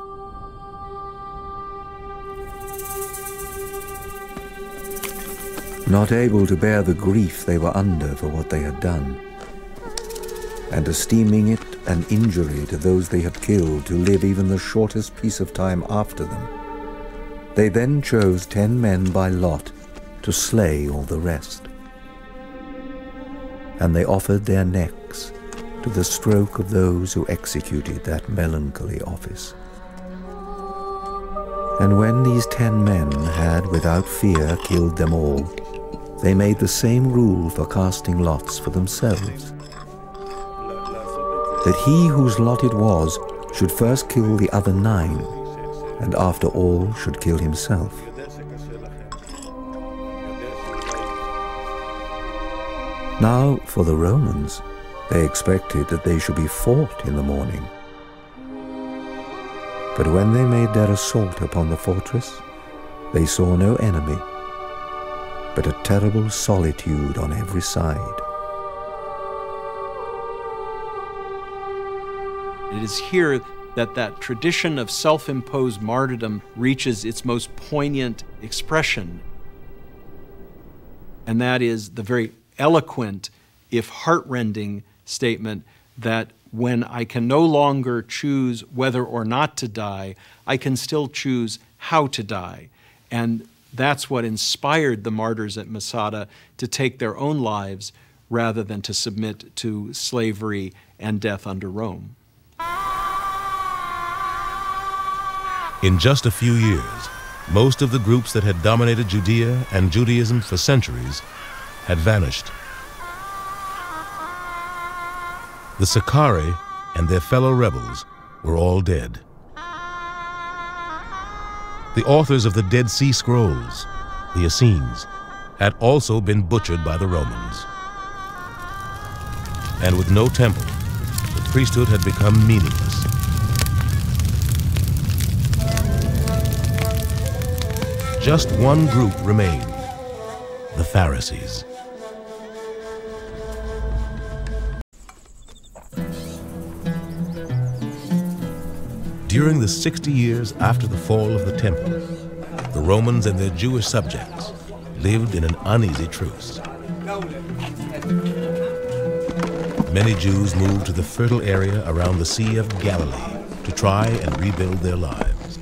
S3: Not able to bear the grief they were under for what they had done, and esteeming it an injury to those they had killed to live even the shortest piece of time after them, they then chose 10 men by lot to slay all the rest. And they offered their necks to the stroke of those who executed that melancholy office. And when these 10 men had without fear killed them all, they made the same rule for casting lots for themselves, that he whose lot it was should first kill the other 9, and after all should kill himself. Now, for the Romans, they expected that they should be fought in the morning. But when they made their assault upon the fortress, they saw no enemy, but a terrible solitude on every side.
S10: It is here that that tradition of self-imposed martyrdom reaches its most poignant expression. And that is the very eloquent, if heartrending, statement that when I can no longer choose whether or not to die, I can still choose how to die. And that's what inspired the martyrs at Masada to take their own lives rather than to submit to slavery and death under Rome.
S1: In just a few years, most of the groups that had dominated Judea and Judaism for centuries had vanished. The Sicarii and their fellow rebels were all dead. The authors of the Dead Sea Scrolls, the Essenes, had also been butchered by the Romans. And with no temple, the priesthood had become meaningless. Just one group remained, the Pharisees. During the 60 years after the fall of the temple, the Romans and their Jewish subjects lived in an uneasy truce. Many Jews moved to the fertile area around the Sea of Galilee to try and rebuild their lives.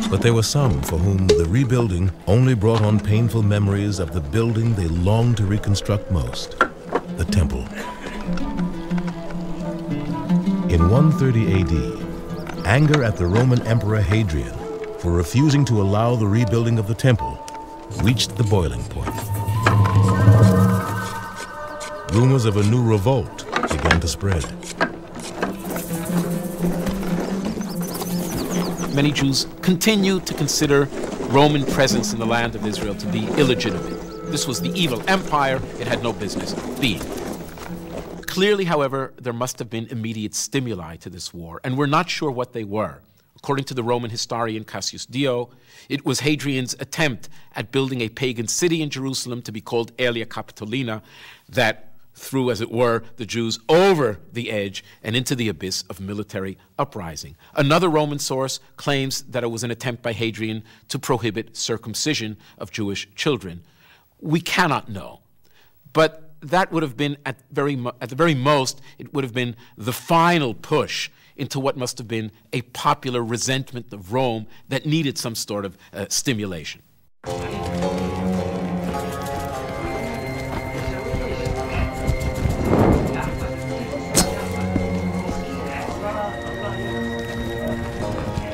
S1: But there were some for whom the rebuilding only brought on painful memories of the building they longed to reconstruct most, the temple. In 130 AD, anger at the Roman Emperor Hadrian for refusing to allow the rebuilding of the temple reached the boiling point. Rumors of a new revolt began to spread.
S14: Many Jews continued to consider Roman presence in the land of Israel to be illegitimate. This was the evil empire it had no business being. Clearly, however, there must have been immediate stimuli to this war, and we're not sure what they were. According to the Roman historian Cassius Dio, it was Hadrian's attempt at building a pagan city in Jerusalem to be called Aelia Capitolina that threw, as it were, the Jews over the edge and into the abyss of military uprising. Another Roman source claims that it was an attempt by Hadrian to prohibit circumcision of Jewish children. We cannot know, but that would have been, at the very most, it would have been the final push into what must have been a popular resentment of Rome that needed some sort of stimulation.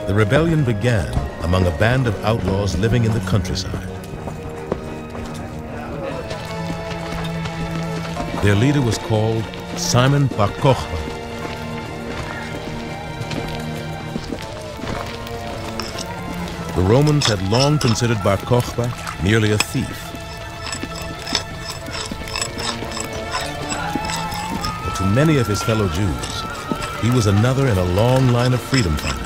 S1: The rebellion began among a band of outlaws living in the countryside. Their leader was called Simon Bar Kokhba. The Romans had long considered Bar Kokhba merely a thief. But to many of his fellow Jews, he was another in a long line of freedom fighters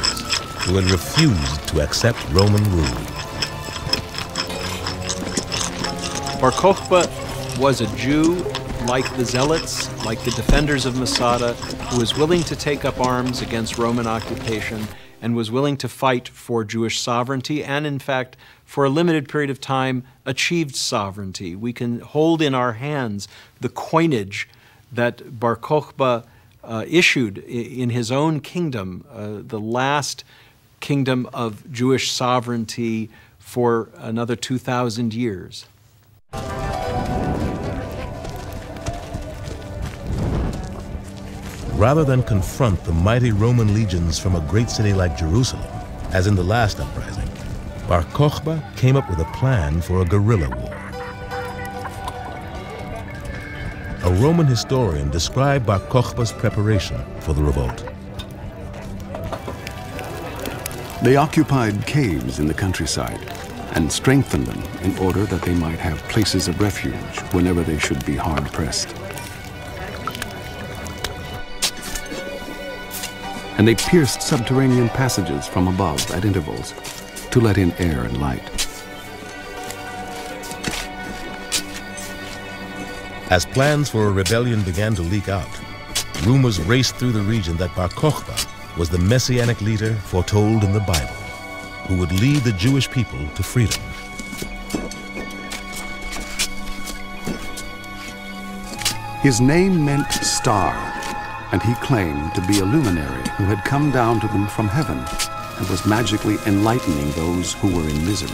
S1: who had refused to accept Roman rule.
S10: Bar Kokhba was a Jew like the Zealots, like the defenders of Masada, who was willing to take up arms against Roman occupation and was willing to fight for Jewish sovereignty and, in fact, for a limited period of time, achieved sovereignty. We can hold in our hands the coinage that Bar Kokhba issued in his own kingdom, the last kingdom of Jewish sovereignty for another 2,000 years.
S1: Rather than confront the mighty Roman legions from a great city like Jerusalem, as in the last uprising, Bar Kokhba came up with a plan for a guerrilla war. A Roman historian described Bar Kokhba's preparation for the revolt.
S15: They occupied caves in the countryside and strengthened them in order that they might have places of refuge whenever they should be hard-pressed. And they pierced subterranean passages from above at intervals to let in air and light.
S1: As plans for a rebellion began to leak out, rumors raced through the region that Bar Kokhba was the messianic leader foretold in the Bible, who would lead the Jewish people to freedom.
S15: His name meant star, and he claimed to be a luminary who had come down to them from heaven and was magically enlightening those who were in misery.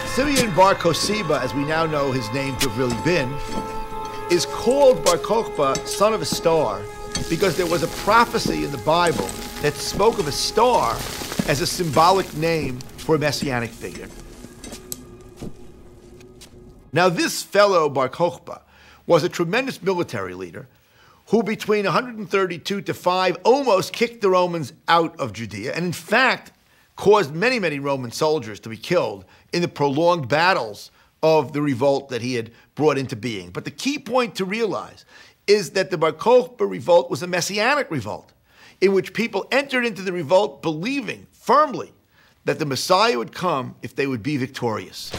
S4: Simeon Bar Kokhba, as we now know his name to have really been, is called Bar Kokhba, son of a star, because there was a prophecy in the Bible that spoke of a star as a symbolic name for a messianic figure. Now this fellow Bar Kokhba was a tremendous military leader who between 132 to 5 almost kicked the Romans out of Judea, and in fact caused many, many Roman soldiers to be killed in the prolonged battles of the revolt that he had brought into being. But the key point to realize is that the Bar Kokhba revolt was a messianic revolt in which people entered into the revolt believing firmly that the Messiah would come if they would be victorious.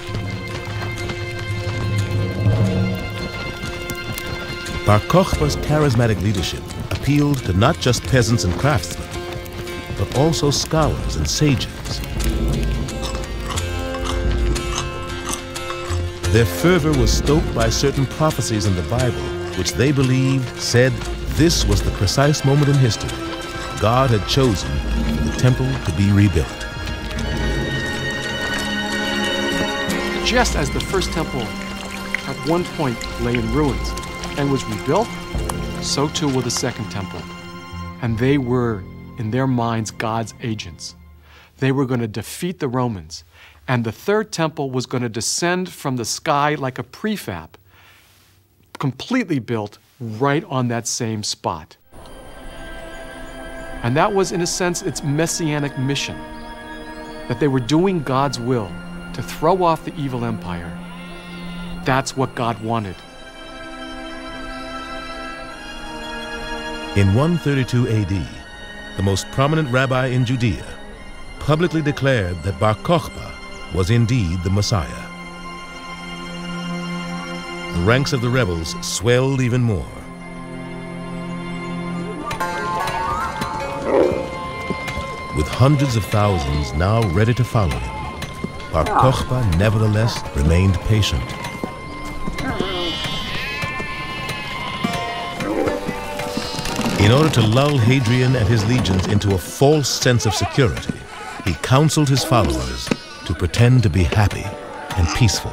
S1: Bar Kokhba's charismatic leadership appealed to not just peasants and craftsmen, but also scholars and sages. Their fervor was stoked by certain prophecies in the Bible, which they believed said this was the precise moment in history God had chosen for the temple to be rebuilt.
S13: Just as the first temple at one point lay in ruins and was rebuilt, so too will the second temple. And they were, in their minds, God's agents. They were going to defeat the Romans. And the third temple was going to descend from the sky like a prefab, completely built right on that same spot. And that was, in a sense, its messianic mission, that they were doing God's will to throw off the evil empire. That's what God wanted.
S1: In 132 AD, the most prominent rabbi in Judea publicly declared that Bar Kokhba was indeed the Messiah. The ranks of the rebels swelled even more. With hundreds of thousands now ready to follow him, Bar Kokhba nevertheless remained patient. In order to lull Hadrian and his legions into a false sense of security, he counseled his followers to pretend to be happy and peaceful.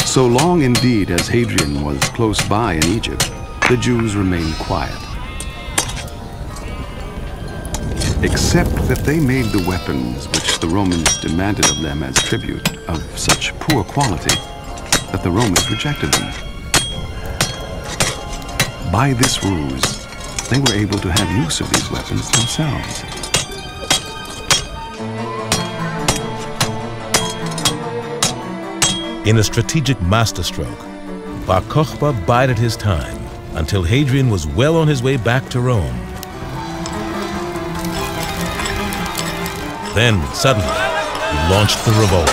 S15: So long indeed as Hadrian was close by in Egypt, the Jews remained quiet. Except that they made the weapons which the Romans demanded of them as tribute of such poor quality that the Romans rejected them. By this ruse, they were able to have use of these weapons themselves.
S1: In a strategic masterstroke, Bar Kokhba bided his time until Hadrian was well on his way back to Rome. Then, suddenly, he launched the revolt.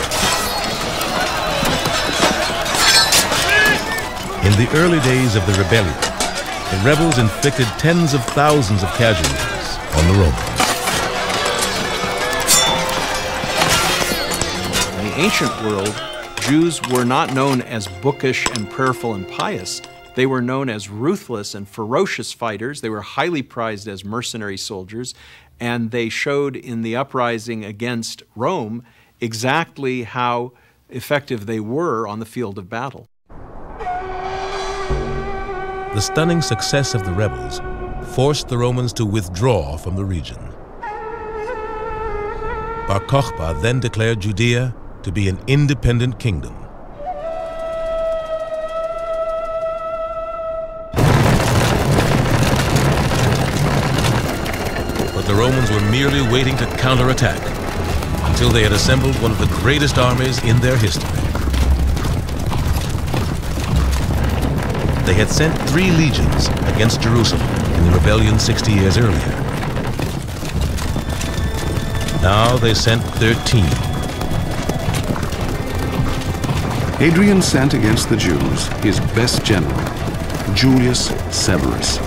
S1: In the early days of the rebellion, the rebels inflicted tens of thousands of casualties on the Romans.
S10: In the ancient world, Jews were not known as bookish and prayerful and pious. They were known as ruthless and ferocious fighters. They were highly prized as mercenary soldiers, and they showed in the uprising against Rome exactly how effective they were on the field of battle.
S1: The stunning success of the rebels forced the Romans to withdraw from the region. Bar Kokhba then declared Judea to be an independent kingdom. But the Romans were merely waiting to counterattack until they had assembled one of the greatest armies in their history. They had sent 3 legions against Jerusalem in the rebellion 60 years earlier. Now they sent 13.
S15: Hadrian sent against the Jews his best general, Julius Severus,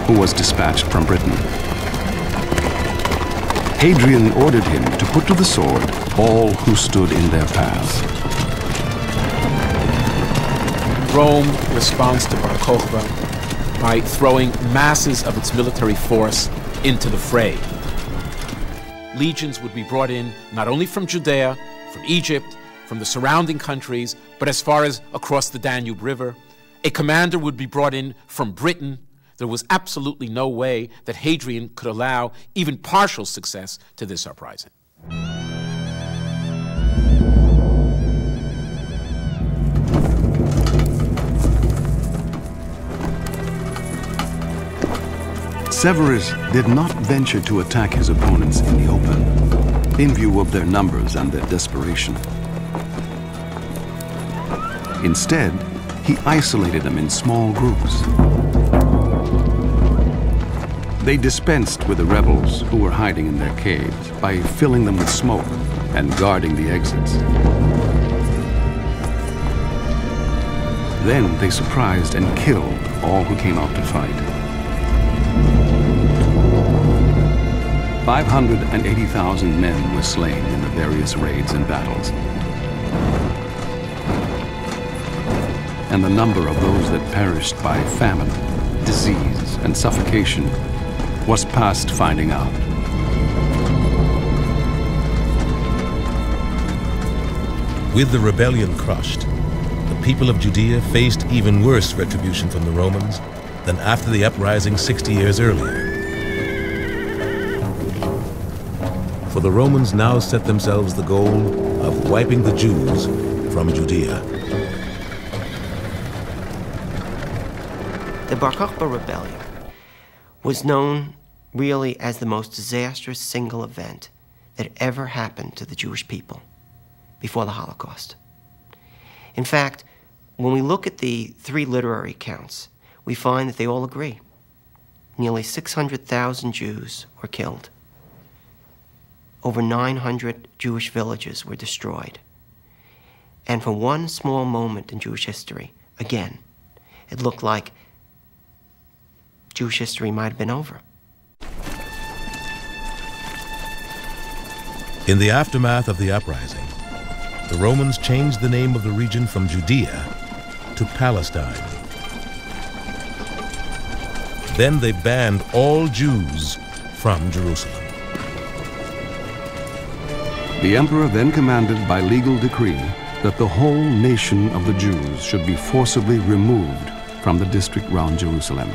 S15: who was dispatched from Britain. Hadrian ordered him to put to the sword all who stood in their paths.
S14: Rome responds to Bar Kokhba by throwing masses of its military force into the fray. Legions would be brought in not only from Judea, from Egypt, from the surrounding countries, but as far as across the Danube River. A commander would be brought in from Britain. There was absolutely no way that Hadrian could allow even partial success to this uprising.
S15: Severus did not venture to attack his opponents in the open, in view of their numbers and their desperation. Instead, he isolated them in small groups. They dispensed with the rebels who were hiding in their caves by filling them with smoke and guarding the exits. Then they surprised and killed all who came out to fight. 580,000 men were slain in the various raids and battles. And the number of those that perished by famine, disease, and suffocation was past finding out.
S1: With the rebellion crushed, the people of Judea faced even worse retribution from the Romans than after the uprising 60 years earlier. For the Romans now set themselves the goal of wiping the Jews from Judea.
S16: The Bar Kokhba rebellion was known really as the most disastrous single event that ever happened to the Jewish people before the Holocaust. In fact, when we look at the 3 literary accounts, we find that they all agree. Nearly 600,000 Jews were killed. Over 900 Jewish villages were destroyed. And for one small moment in Jewish history, again, it looked like Jewish history might have been over.
S1: In the aftermath of the uprising, the Romans changed the name of the region from Judea to Palestine. Then they banned all Jews from Jerusalem.
S15: The emperor then commanded by legal decree that the whole nation of the Jews should be forcibly removed from the district round Jerusalem,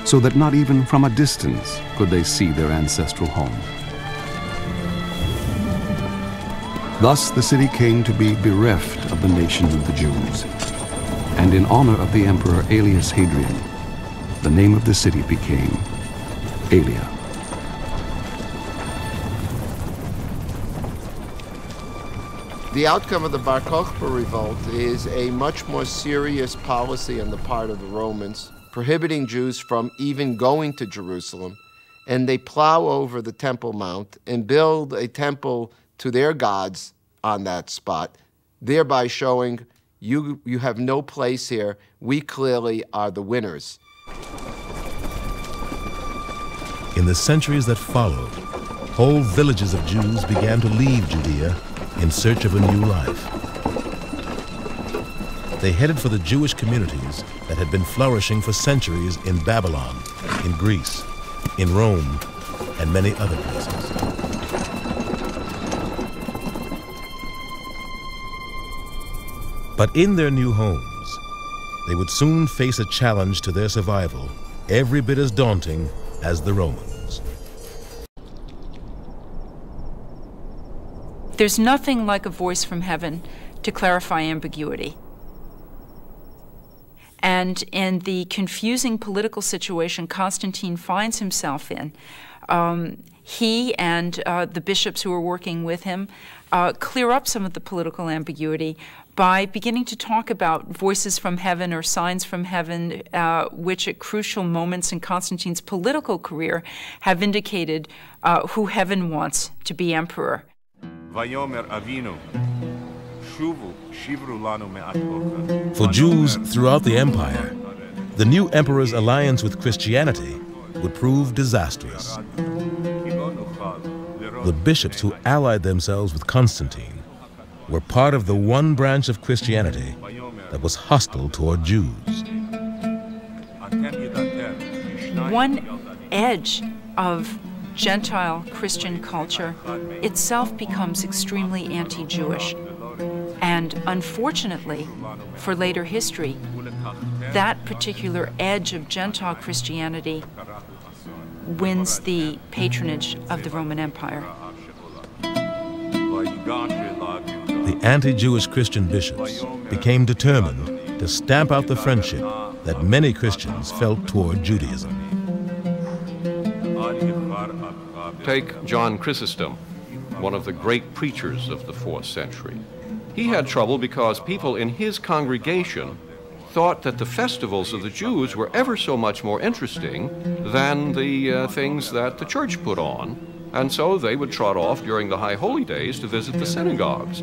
S15: so that not even from a distance could they see their ancestral home. Thus the city came to be bereft of the nation of the Jews, and in honor of the emperor Aelius Hadrian, the name of the city became Aelia.
S17: The outcome of the Bar Kokhba revolt is a much more serious policy on the part of the Romans, prohibiting Jews from even going to Jerusalem, and they plow over the Temple Mount and build a temple to their gods on that spot, thereby showing you have no place here, we clearly are the winners.
S1: In the centuries that followed, whole villages of Jews began to leave Judea in search of a new life. They headed for the Jewish communities that had been flourishing for centuries in Babylon, in Greece, in Rome, and many other places. But in their new homes, they would soon face a challenge to their survival every bit as daunting as the Romans.
S18: There's nothing like a voice from heaven to clarify ambiguity. And in the confusing political situation Constantine finds himself in, he and the bishops who are working with him clear up some of the political ambiguity by beginning to talk about voices from heaven or signs from heaven, which at crucial moments in Constantine's political career have indicated who heaven wants to be emperor.
S1: For Jews throughout the empire, the new emperor's alliance with Christianity would prove disastrous. The bishops who allied themselves with Constantine were part of the one branch of Christianity that was hostile toward Jews.
S18: One edge of Gentile Christian culture itself becomes extremely anti-Jewish. And unfortunately, for later history, that particular edge of Gentile Christianity wins the patronage of the Roman Empire.
S1: The anti-Jewish Christian bishops became determined to stamp out the friendship that many Christians felt toward Judaism.
S7: Take John Chrysostom, one of the great preachers of the 4th century. He had trouble because people in his congregation thought that the festivals of the Jews were ever so much more interesting than the things that the church put on, and so they would trot off during the high holy days to visit the synagogues.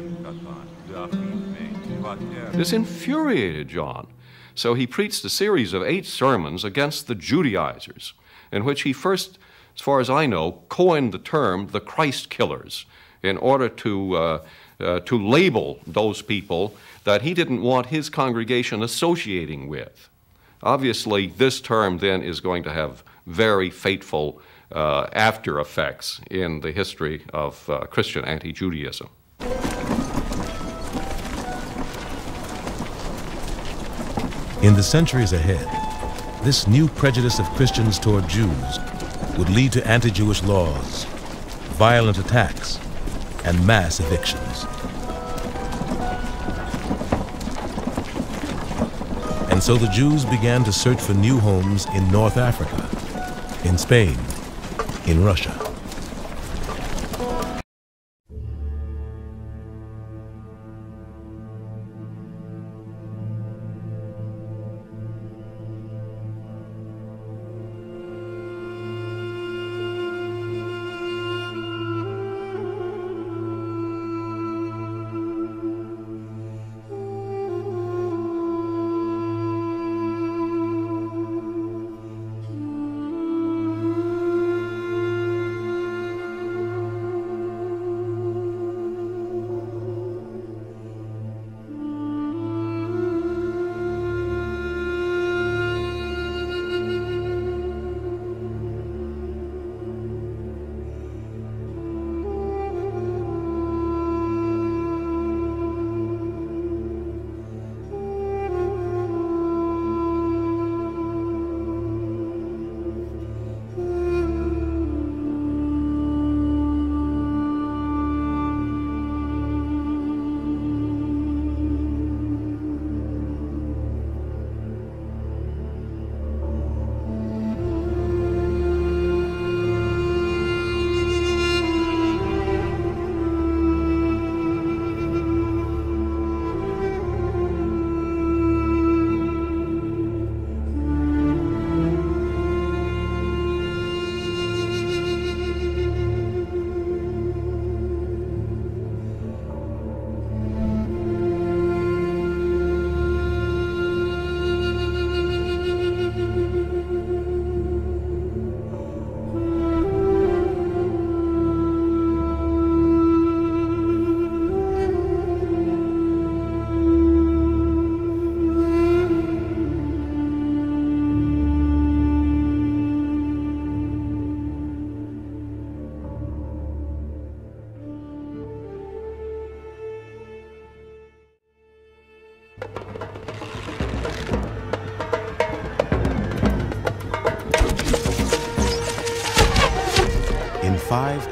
S7: This infuriated John, so he preached a series of 8 sermons against the Judaizers, in which he first, as far as I know, coined the term the Christ killers in order to label those people that he didn't want his congregation associating with. Obviously, this term then is going to have very fateful after effects in the history of Christian anti-Judaism.
S1: In the centuries ahead, this new prejudice of Christians toward Jews would lead to anti-Jewish laws, violent attacks, and mass evictions. And so the Jews began to search for new homes in North Africa, in Spain, in Russia.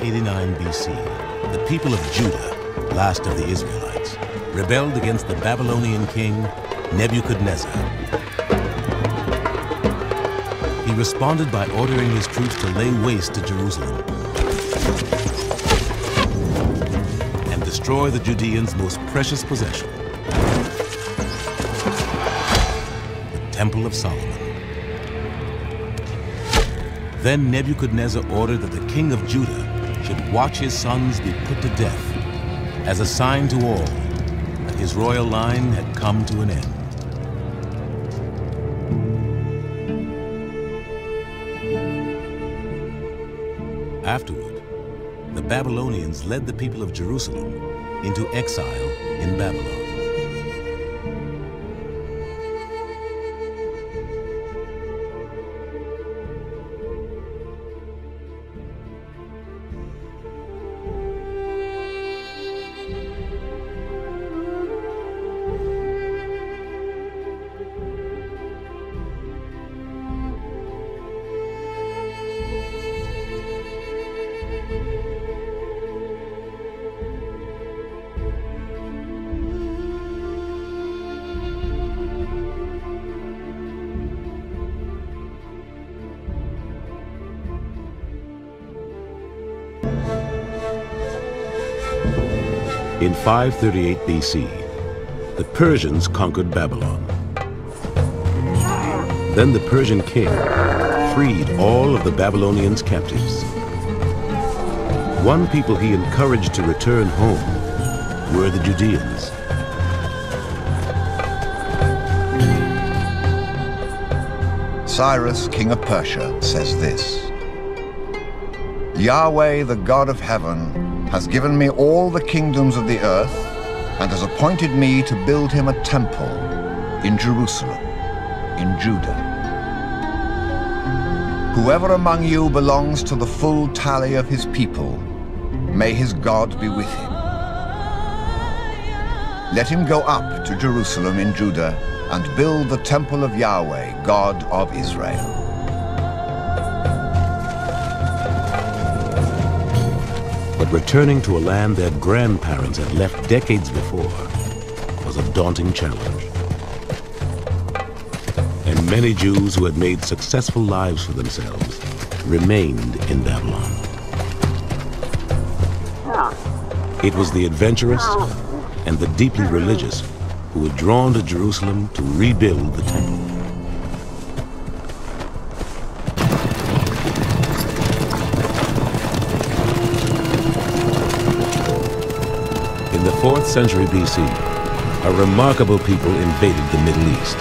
S1: 589 BC, the people of Judah, last of the Israelites, rebelled against the Babylonian king Nebuchadnezzar. He responded by ordering his troops to lay waste to Jerusalem and destroy the Judeans' most precious possession, the Temple of Solomon. Then Nebuchadnezzar ordered that the king of Judah should watch his sons be put to death as a sign to all that his royal line had come to an end. Afterward, the Babylonians led the people of Jerusalem into exile in Babylon. In 538 BC, the Persians conquered Babylon. Then the Persian king freed all of the Babylonians' captives. One people he encouraged to return home were the Judeans.
S12: Cyrus, king of Persia, says this: Yahweh, the God of heaven, has given me all the kingdoms of the earth and has appointed me to build him a temple in Jerusalem, in Judah. Whoever among you belongs to the full tally of his people, may his God be with him. Let him go up to Jerusalem in Judah and build the temple of Yahweh, God of Israel.
S1: But returning to a land their grandparents had left decades before was a daunting challenge. And many Jews who had made successful lives for themselves remained in Babylon. It was the adventurous and the deeply religious who were drawn to Jerusalem to rebuild the temple. In the 4th century BC, a remarkable people invaded the Middle East.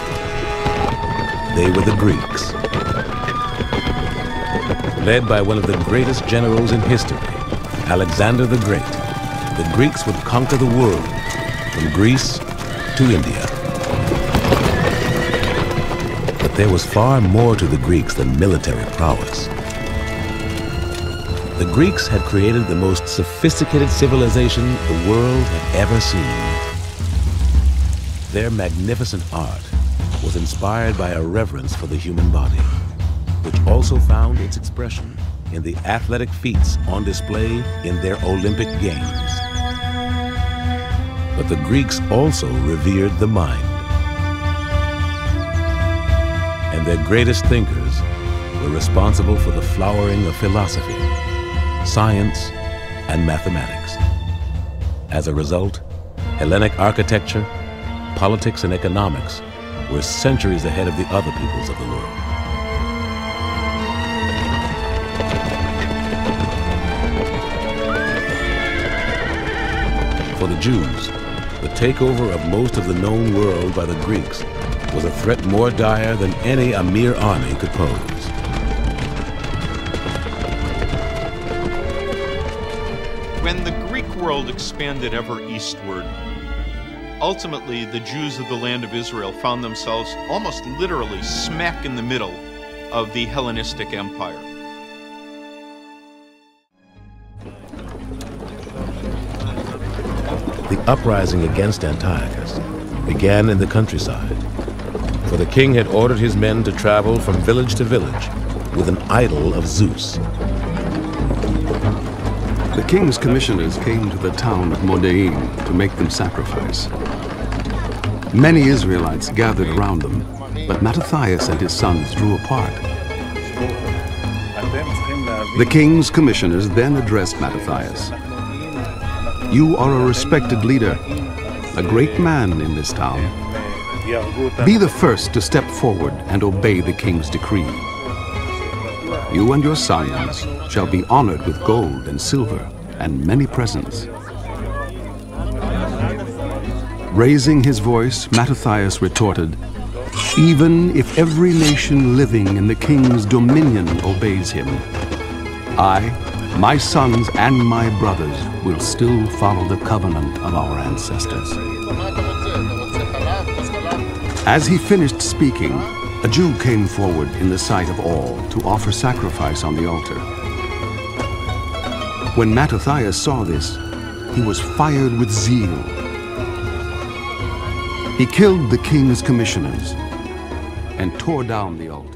S1: They were the Greeks. Led by one of the greatest generals in history, Alexander the Great, the Greeks would conquer the world from Greece to India. But there was far more to the Greeks than military prowess. The Greeks had created the most sophisticated civilization the world had ever seen. Their magnificent art was inspired by a reverence for the human body, which also found its expression in the athletic feats on display in their Olympic Games. But the Greeks also revered the mind. And their greatest thinkers were responsible for the flowering of philosophy, science, and mathematics. As a result, Hellenic architecture, politics, and economics were centuries ahead of the other peoples of the world. For the Jews, the takeover of most of the known world by the Greeks was a threat more dire than any a mere army could pose.
S6: When the Greek world expanded ever eastward, ultimately the Jews of the land of Israel found themselves almost literally smack in the middle of the Hellenistic Empire.
S1: The uprising against Antiochus began in the countryside, for the king had ordered his men to travel from village to village with an idol of Zeus.
S15: king's commissioners came to the town of Modain to make them sacrifice. Many Israelites gathered around them, but Mattathias and his sons drew apart. The king's commissioners then addressed Mattathias. "You are a respected leader, a great man in this town. Be the first to step forward and obey the king's decree. You and your sons shall be honored with gold and silver and many presents." Raising his voice, Mattathias retorted, "Even if every nation living in the king's dominion obeys him, I, my sons, and my brothers will still follow the covenant of our ancestors." As he finished speaking, a Jew came forward in the sight of all to offer sacrifice on the altar. When Mattathias saw this, he was fired with zeal. He killed the king's commissioners and tore down the altar.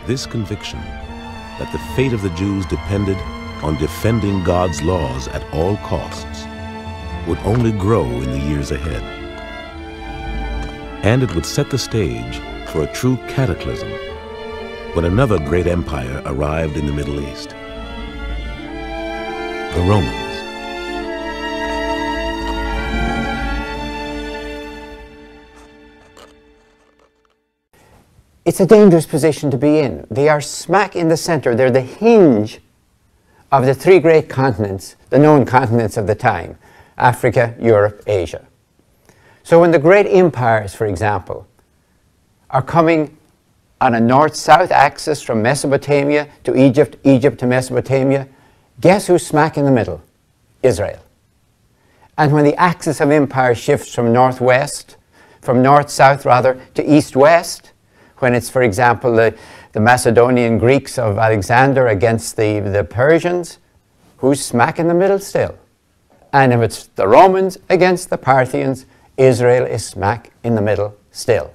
S2: This conviction that the fate of the Jews depended on defending God's laws at all costs would only grow in the years ahead. And it would set the stage for a true cataclysm when another great empire arrived in the Middle East, the Romans.
S19: It's a dangerous position to be in. They are smack in the center. They're the hinge of the three great continents, the known continents of the time: Africa, Europe, Asia. So when the great empires, for example, are coming on a north-south axis from Mesopotamia to Egypt, Egypt to Mesopotamia, guess who's smack in the middle? Israel. And when the axis of empire shifts from north-south rather, to east-west, when it's, for example, the Macedonian Greeks of Alexander against the Persians, who's smack in the middle still? And if it's the Romans against the Parthians, Israel is smack in the middle still.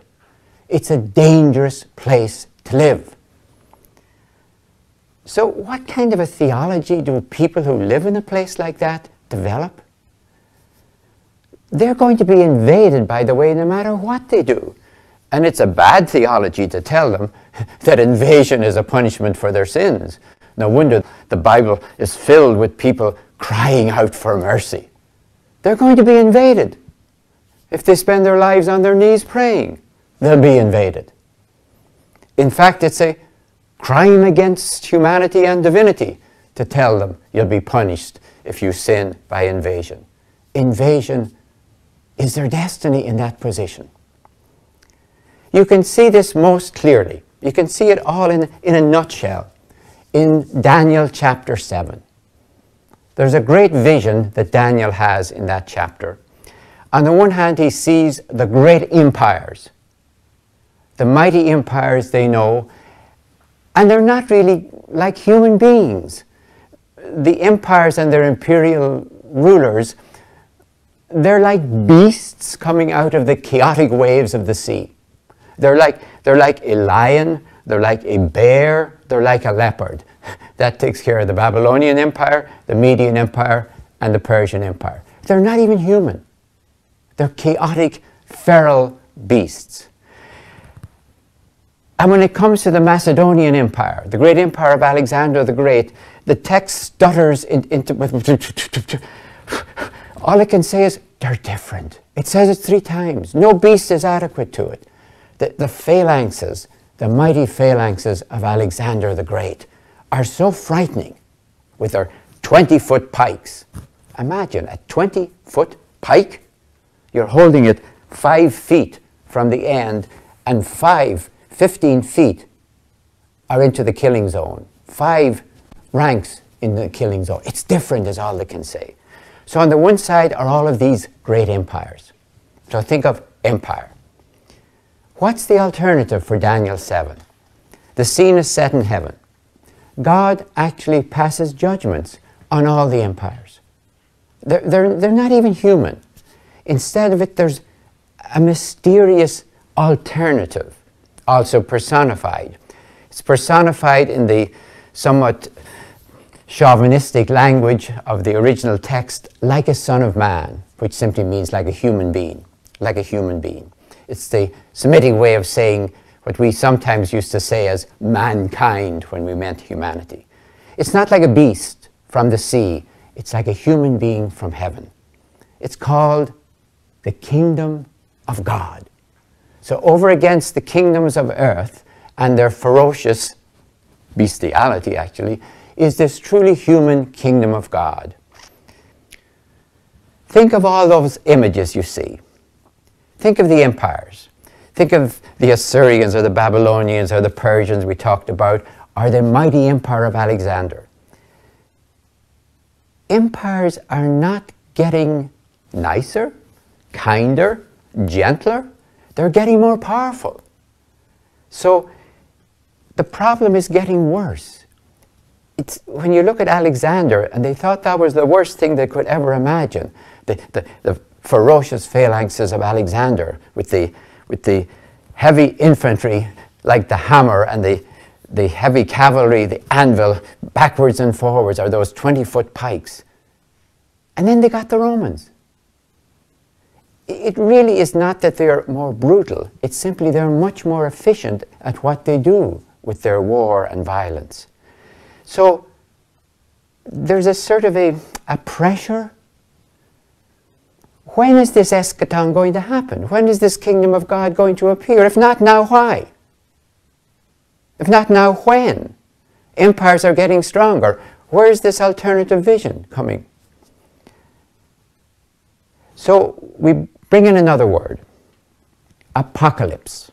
S19: It's a dangerous place to live. So what kind of a theology do people who live in a place like that develop? They're going to be invaded, by the way, no matter what they do. And it's a bad theology to tell them that invasion is a punishment for their sins. No wonder the Bible is filled with people crying out for mercy. They're going to be invaded. If they spend their lives on their knees praying, they'll be invaded. In fact, it's a crime against humanity and divinity to tell them you'll be punished if you sin by invasion. Invasion is their destiny in that position. You can see this most clearly. You can see it all in a nutshell in Daniel chapter 7. There's a great vision that Daniel has in that chapter. On the one hand, he sees the great empires the mighty empires they know, and they're not really like human beings. The empires and their imperial rulers, they're like beasts coming out of the chaotic waves of the sea. They're like a lion, they're like a bear, they're like a leopard. That takes care of the Babylonian Empire, the Median Empire, and the Persian Empire. They're not even human. They're chaotic, feral beasts. And when it comes to the Macedonian Empire, the great empire of Alexander the Great, the text stutters into... All it can say is, they're different. It says it 3 times. No beast is adequate to it. The phalanxes, the mighty phalanxes of Alexander the Great are so frightening with their 20-foot pikes. Imagine a 20-foot pike. You're holding it 5 feet from the end, and 15 feet are into the killing zone. 5 ranks in the killing zone. It's different is all they can say. So on the one side are all of these great empires. So think of empire. What's the alternative for Daniel 7? The scene is set in heaven. God actually passes judgments on all the empires. They're not even human. Instead of it, there's a mysterious alternative, also personified. It's personified in the somewhat chauvinistic language of the original text, like a son of man, which simply means like a human being, like a human being. It's the Semitic way of saying what we sometimes used to say as mankind when we meant humanity. It's not like a beast from the sea. It's like a human being from heaven. It's called the kingdom of God. So over against the kingdoms of earth and their ferocious bestiality, actually, is this truly human kingdom of God. Think of all those images you see. Think of the empires. Think of the Assyrians or the Babylonians or the Persians we talked about, or the mighty empire of Alexander. Empires are not getting nicer, kinder, gentler. They're getting more powerful. So the problem is getting worse. It's, when you look at Alexander, and they thought that was the worst thing they could ever imagine, the ferocious phalanxes of Alexander with the heavy infantry like the hammer and the heavy cavalry, the anvil, backwards and forwards are those 20-foot pikes. And then they got the Romans. It really is not that they're more brutal. It's simply they're much more efficient at what they do with their war and violence. So there's a sort of a pressure. When is this eschaton going to happen? When is this kingdom of God going to appear? If not now, why? If not now, when? Empires are getting stronger. Where is this alternative vision coming? So we bring in another word, apocalypse.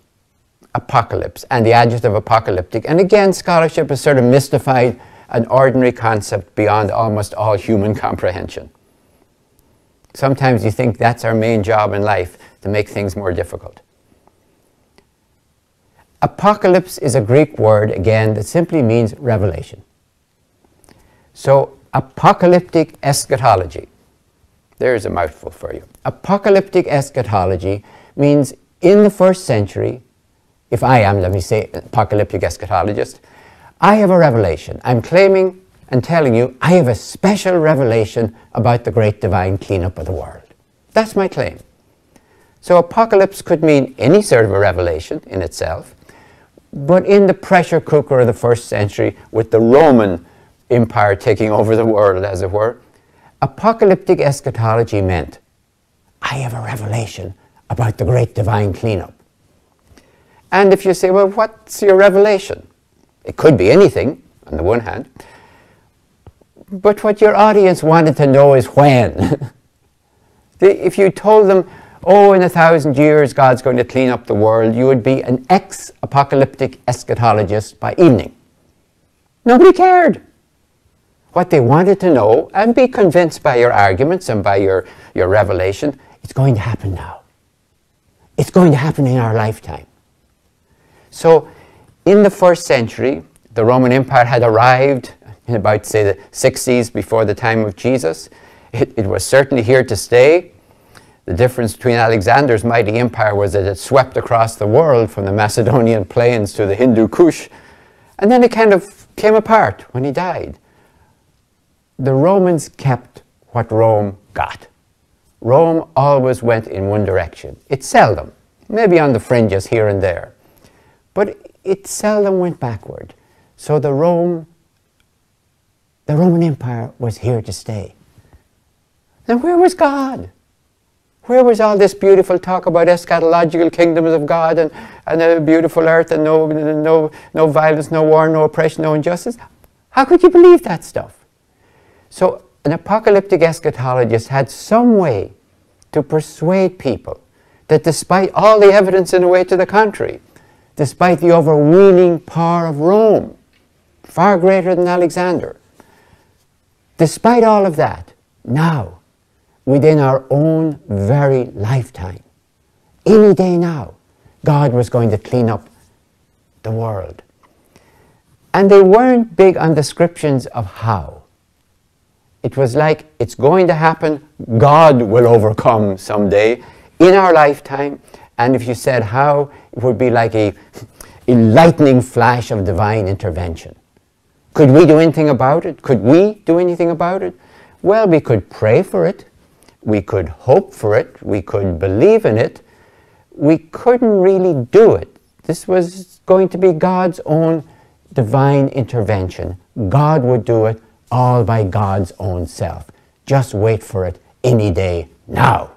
S19: Apocalypse, and the adjective apocalyptic. And again, scholarship has sort of mystified an ordinary concept beyond almost all human comprehension. Sometimes you think that's our main job in life, to make things more difficult. Apocalypse is a Greek word, again, that simply means revelation. So, apocalyptic eschatology. There's a mouthful for you. Apocalyptic eschatology means in the first century, if I am, let me say, apocalyptic eschatologist, I have a revelation. I'm claiming and telling you I have a special revelation about the great divine cleanup of the world. That's my claim. So apocalypse could mean any sort of a revelation in itself, but in the pressure cooker of the first century, with the Roman Empire taking over the world, as it were, apocalyptic eschatology meant I have a revelation about the great divine cleanup. And if you say, well, what's your revelation? It could be anything, on the one hand, but what your audience wanted to know is when. If you told them, oh, in 1,000 years God's going to clean up the world, you would be an ex-apocalyptic eschatologist by evening. Nobody cared. What they wanted to know, and be convinced by your arguments and by your revelation, it's going to happen now. It's going to happen in our lifetime. So in the 1st century, the Roman Empire had arrived in about, say, the 60s before the time of Jesus. It was certainly here to stay. The difference between Alexander's mighty empire was that it swept across the world from the Macedonian plains to the Hindu Kush, and then it kind of came apart when he died. The Romans kept what Rome got. Rome always went in one direction. It seldom, maybe on the fringes here and there, but it seldom went backward. So the Roman Empire was here to stay. Now where was God? Where was all this beautiful talk about eschatological kingdoms of God and a beautiful earth and no violence, no war, no oppression, no injustice? How could you believe that stuff? So an apocalyptic eschatologist had some way to persuade people that despite all the evidence in a way to the contrary, despite the overweening power of Rome, far greater than Alexander, despite all of that, now, within our own very lifetime, any day now, God was going to clean up the world. And they weren't big on descriptions of how. It was like, it's going to happen, God will overcome someday in our lifetime, and if you said how, it would be like a lightning flash of divine intervention. Could we do anything about it? Could we do anything about it? Well, we could pray for it. We could hope for it. We could believe in it. We couldn't really do it. This was going to be God's own divine intervention. God would do it all by God's own self. Just wait for it any day now.